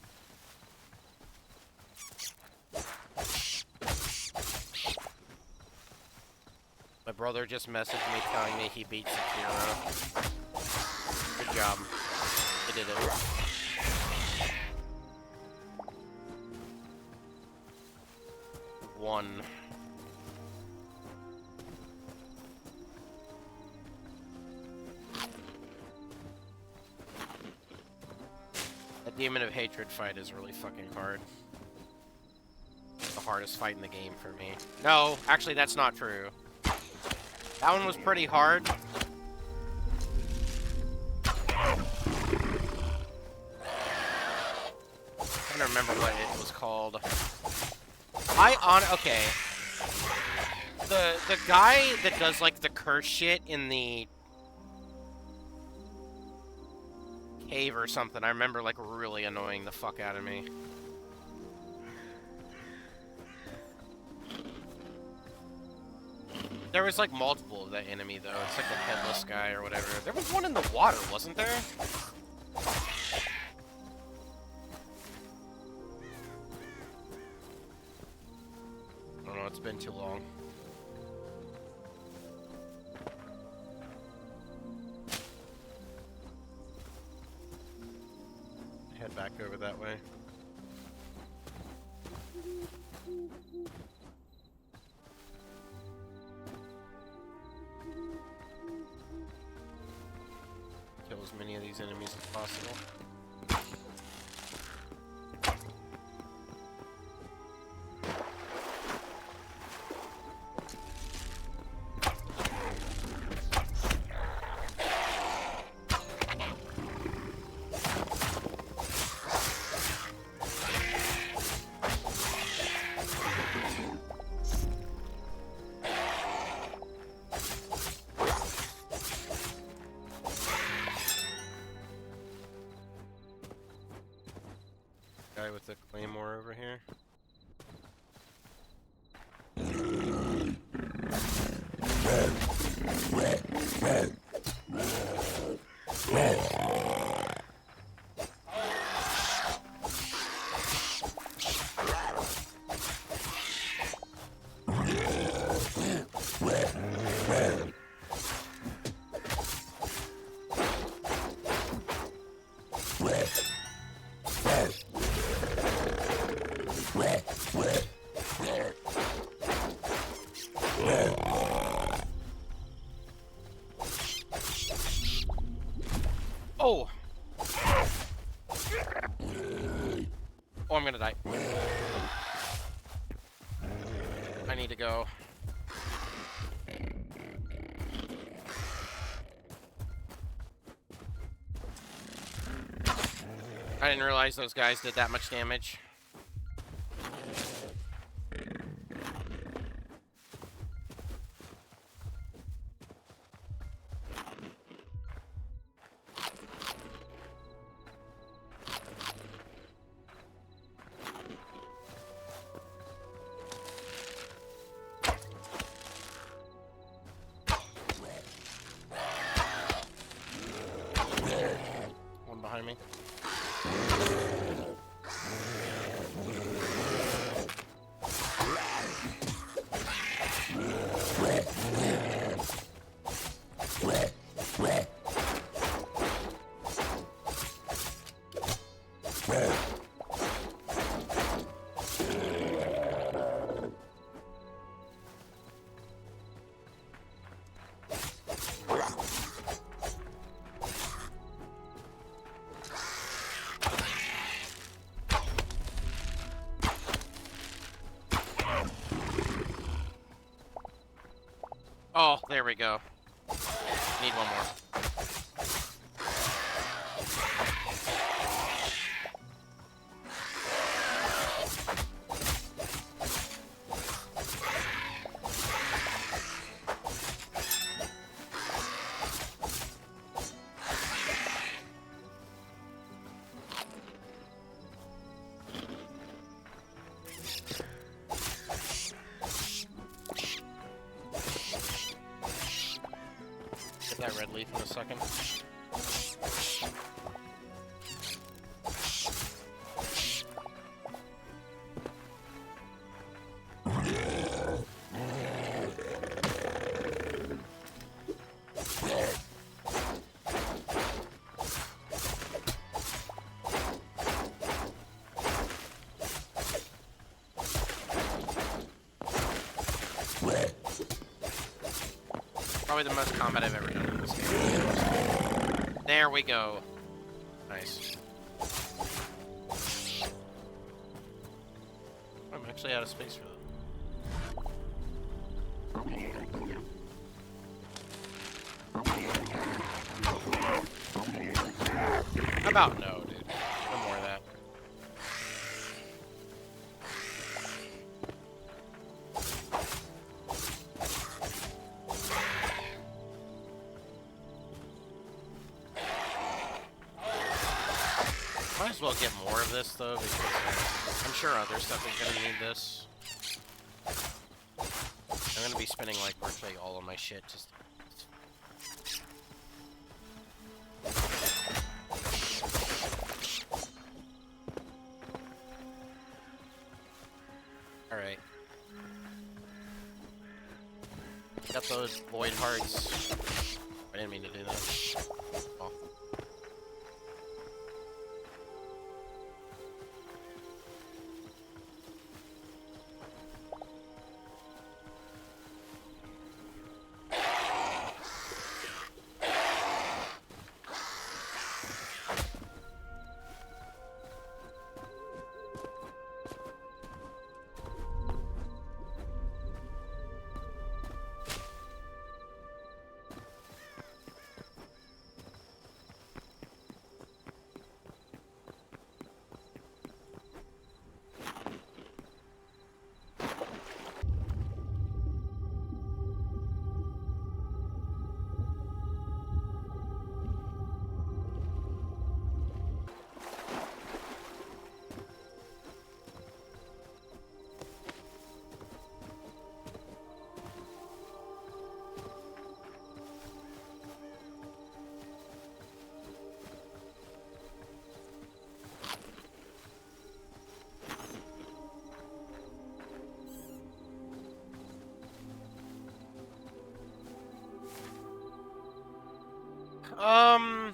S1: My brother just messaged me telling me he beat Sekiro. Good job. I did it. One. The Demon of Hatred fight is really fucking hard. It's the hardest fight in the game for me. No, actually that's not true. That one was pretty hard. I don't remember what it was called. Okay. The guy that does like the curse shit in the cave or something, I remember like really annoying the fuck out of me. There was like multiple of that enemy though. It's like the headless guy or whatever. There was one in the water, wasn't there? I don't know, it's been too long. Head back over that way. Kill as many of these enemies as possible. Guy with the claymore over here. Oh! Oh, I'm gonna die. I need to go. I didn't realize those guys did that much damage. One behind me. Oh, there we go. Need one more. Get that red leaf in a second. Probably the most combat I've ever done in this game. There we go. Nice. I'm actually out of space for that. About no, dude. No more of that. Might as well get more of this, though, because I'm sure other stuff is going to need this. I'm going to be spending, like, virtually all of my shit just... Alright. Got those void hearts. I didn't mean to do that. Oh. Um...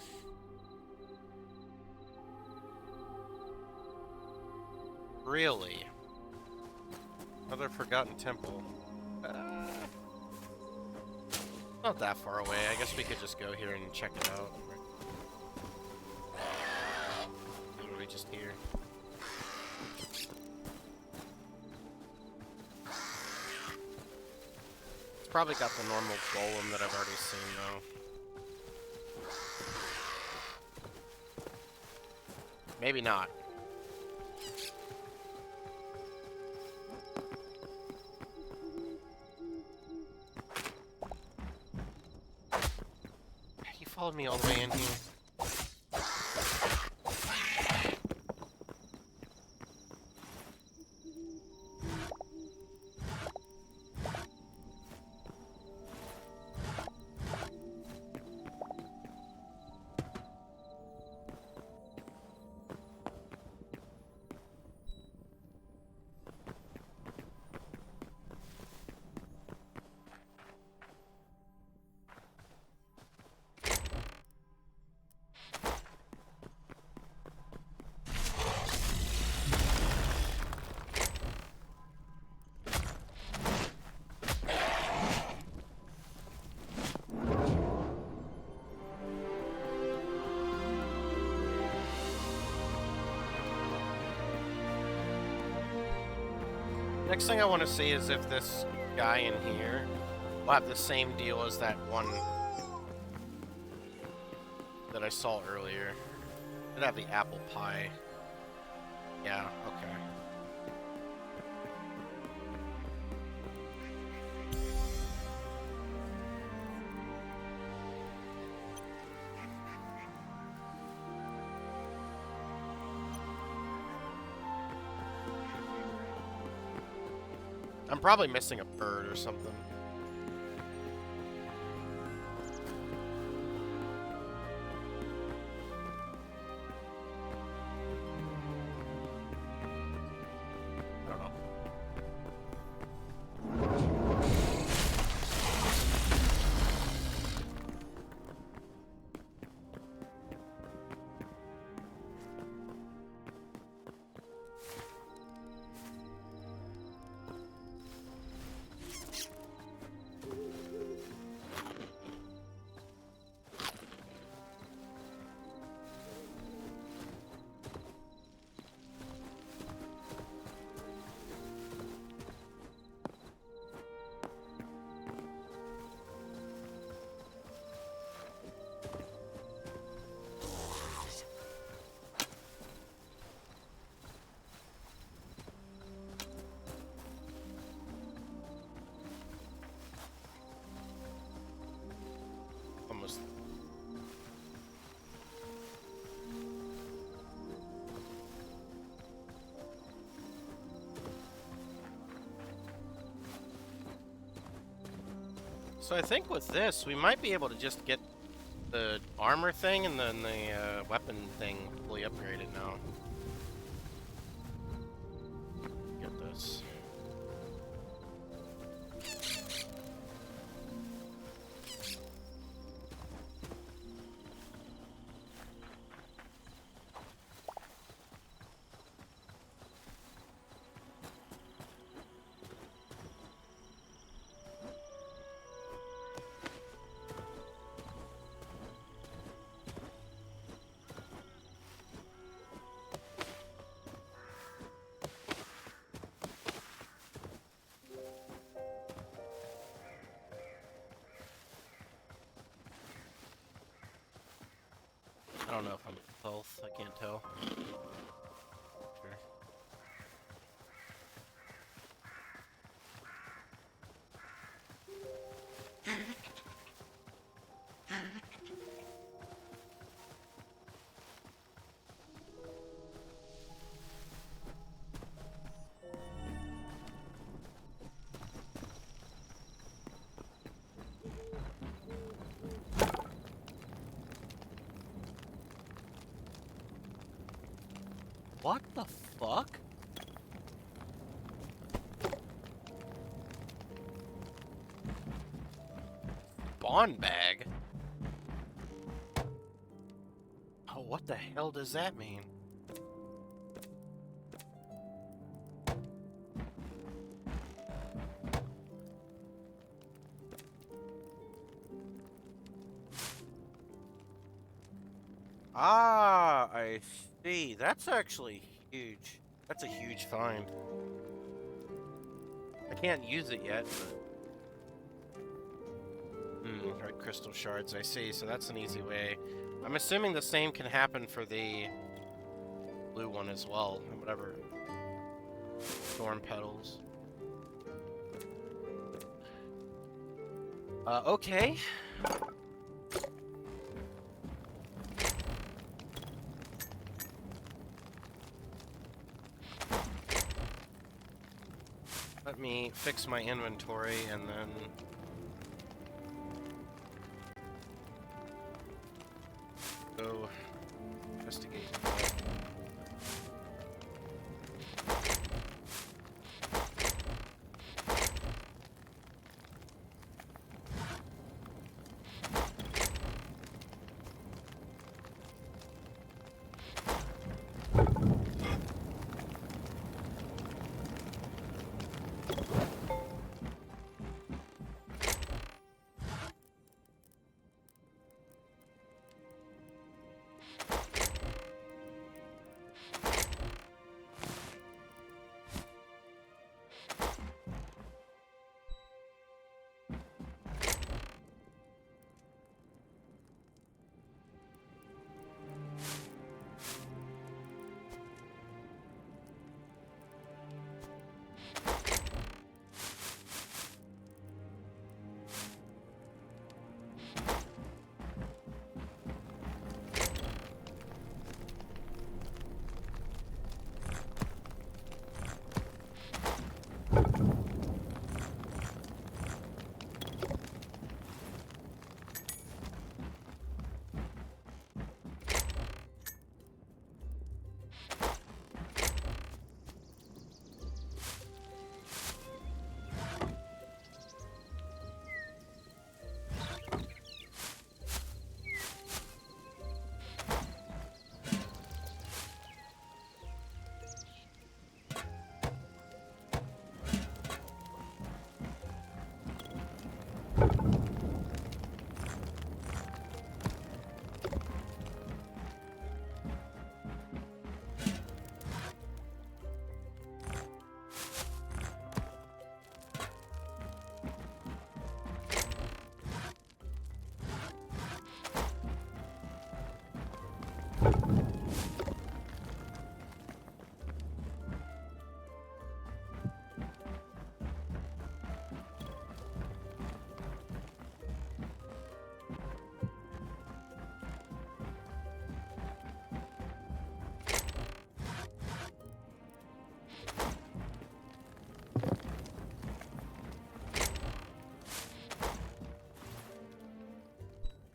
S1: Really? Another forgotten temple. Not that far away. I guess we could just go here and check it out. Literally just here. It's probably got the normal golem that I've already seen, though. Maybe not. You followed me all the way in here. Next thing I want to see is if this guy in here will have the same deal as that one that I saw earlier. It have the apple pie. Yeah, okay. I'm probably missing a bird or something. I don't know. Almost. So I think with this, we might be able to just get the armor thing and then the weapon thing fully upgraded now. Get this. I don't know if I'm health, I can't tell. Sure. What the fuck? Bond bag? What the hell does that mean? Ah, I see. That's actually huge. That's a huge find. I can't use it yet, but... red crystal shards, I see. So that's an easy way. I'm assuming the same can happen for the blue one as well. Whatever. Storm petals. Okay. Let me fix my inventory and then... go investigate.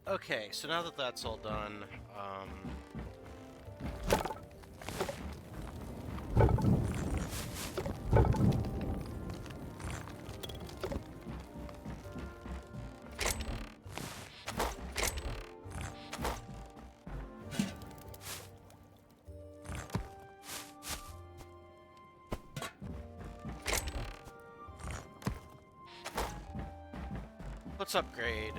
S1: Okay, so now that that's all done, let's upgrade.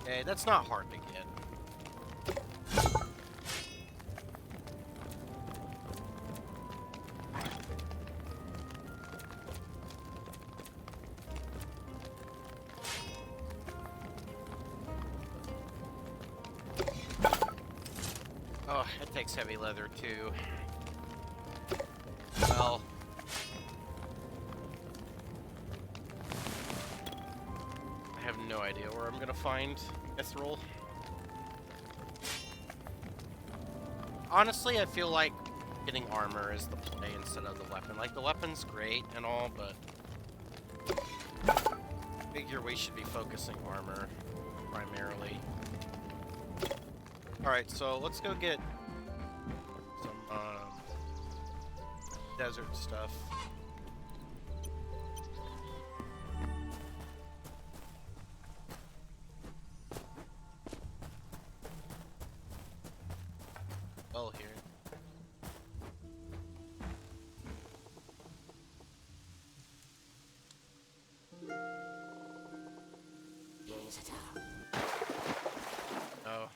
S1: Okay, that's not hard to get. Oh, it takes heavy leather too. Well, I have no idea where I'm gonna find Mithril. Honestly, I feel like getting armor is the play instead of the weapon. Like, the weapon's great and all, but I figure we should be focusing armor primarily. Alright, so let's go get some desert stuff. Well, here. Oh.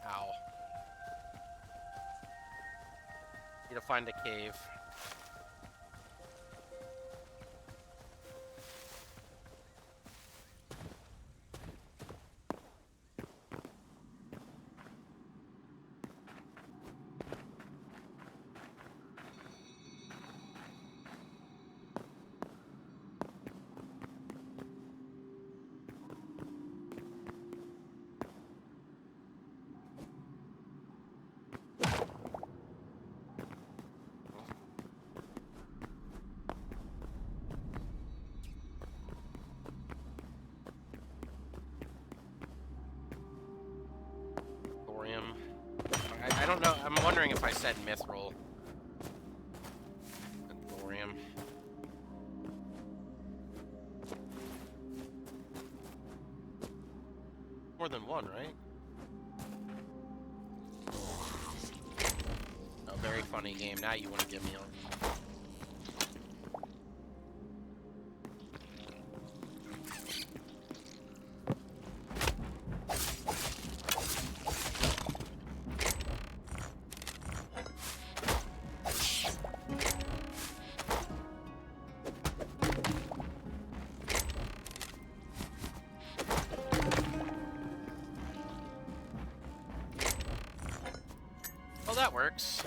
S1: Ow. Need to find a cave. Thorium. I don't know. I'm wondering if I said mithril. And thorium. More than one, right? A very funny game. Now you want to give me on. Well, that works.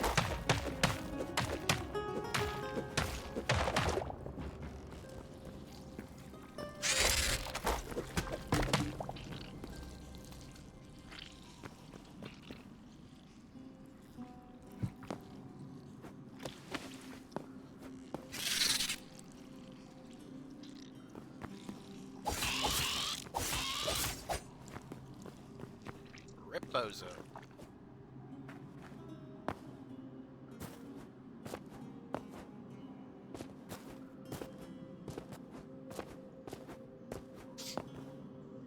S1: Ripbozo.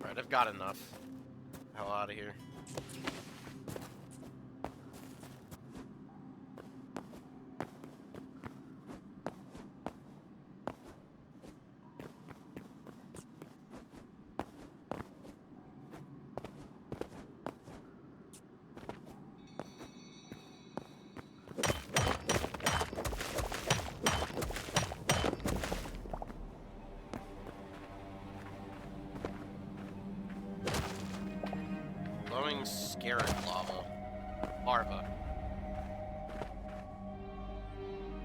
S1: Alright, I've got enough. Hell out of here. Glowing scarab larva.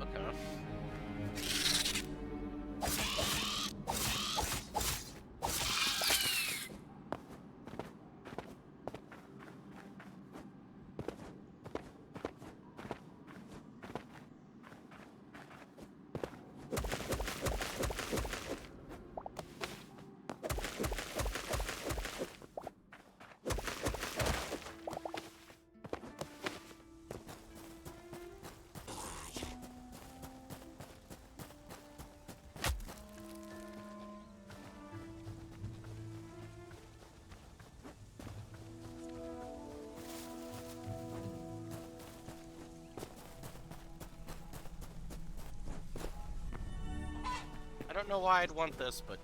S1: Okay. I don't know why I'd want this, but...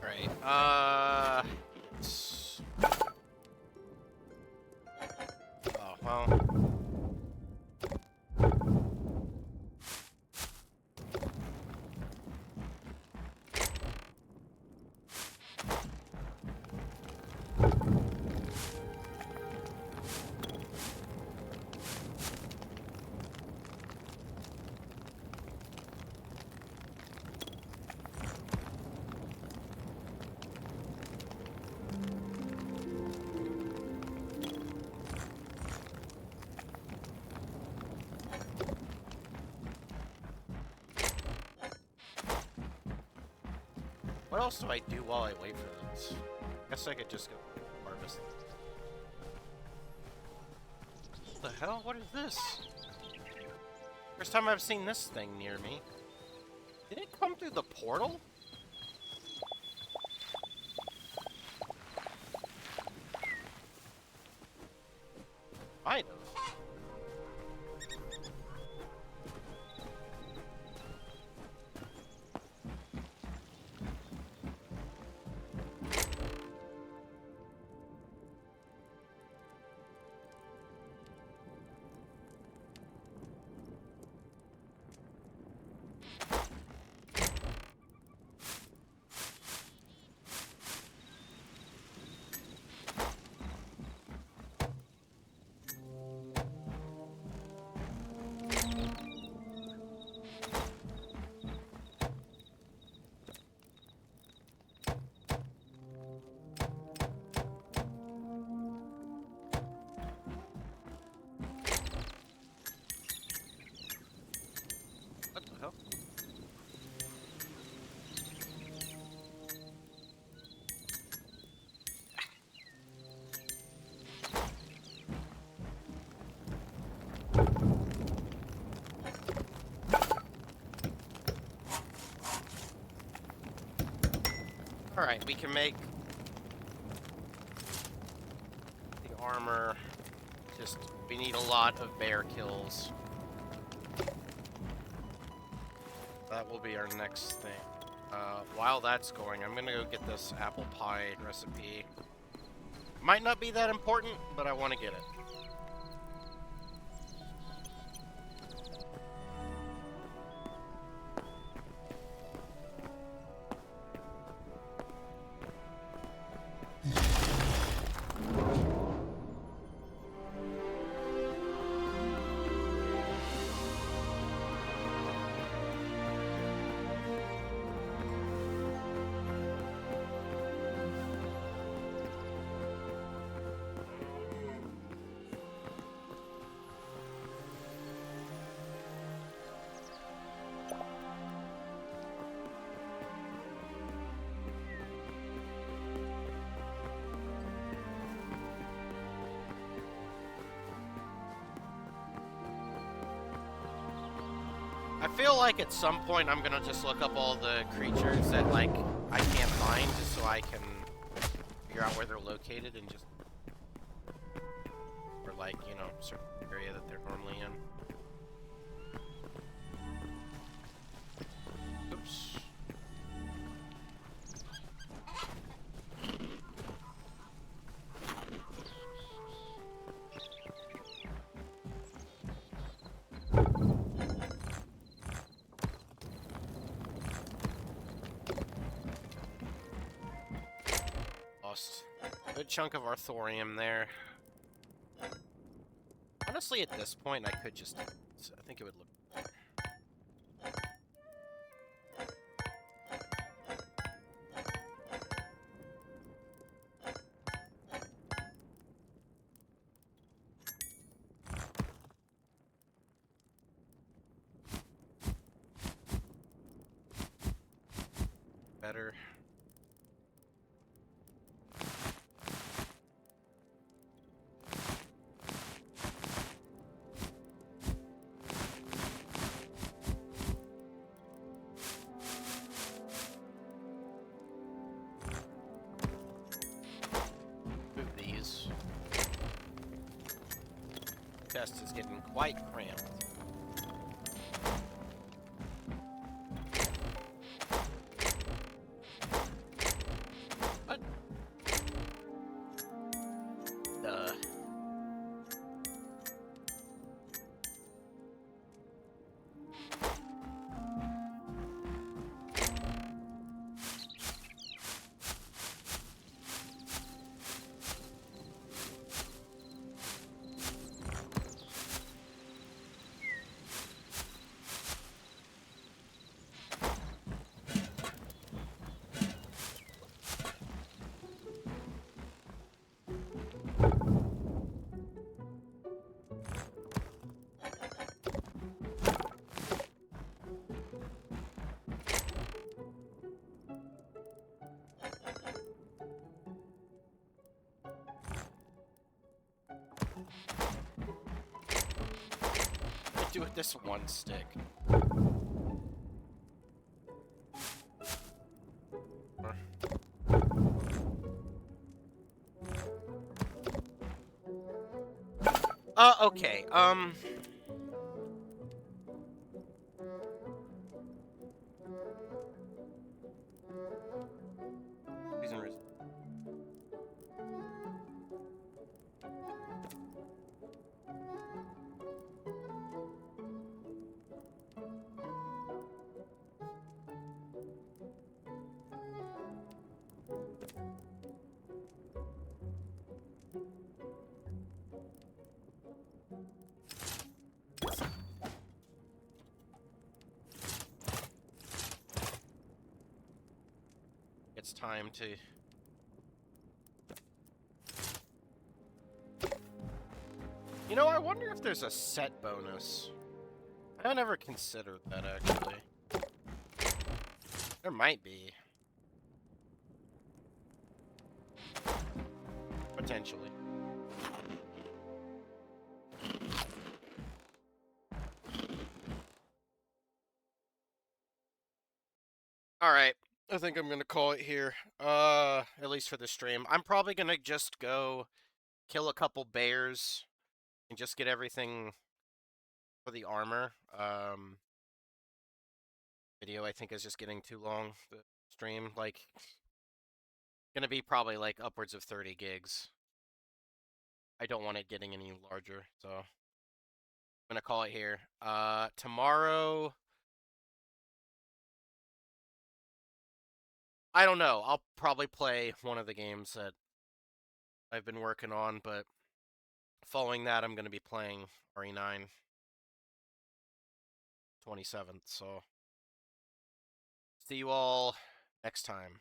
S1: Right. Oh, well. What else do I do while I wait for this? I guess I could just go harvest. What the hell? What is this? First time I've seen this thing near me. Did it come through the portal? Might have. What the hell? Alright, we can make the armor. Just, we need a lot of bear kills. That will be our next thing. While that's going, I'm gonna go get this apple pie recipe. Might not be that important, but I want to get it. I feel like at some point I'm gonna just look up all the creatures that, like, I can't find just so I can figure out where they're located and just... or, like, you know, certain area that they're normally in. Oops. Lost a good chunk of our thorium there. Honestly, at this point, I could just... I think it would look... better. chest is getting quite cramped. What? Duh. What do with this one stick? Okay, it's time to... You know, I wonder if there's a set bonus. I never considered that, actually. There might be. Potentially. Alright, I think I'm gonna call it here. At least for the stream. I'm probably gonna just go kill a couple bears and just get everything for the armor. Video I think is just getting too long. The stream, like, gonna be probably like upwards of 30 gigs. I don't want it getting any larger, so I'm gonna call it here. Tomorrow, I don't know. I'll probably play one of the games that I've been working on, but following that, I'm gonna be playing RE9 27th. So see you all next time.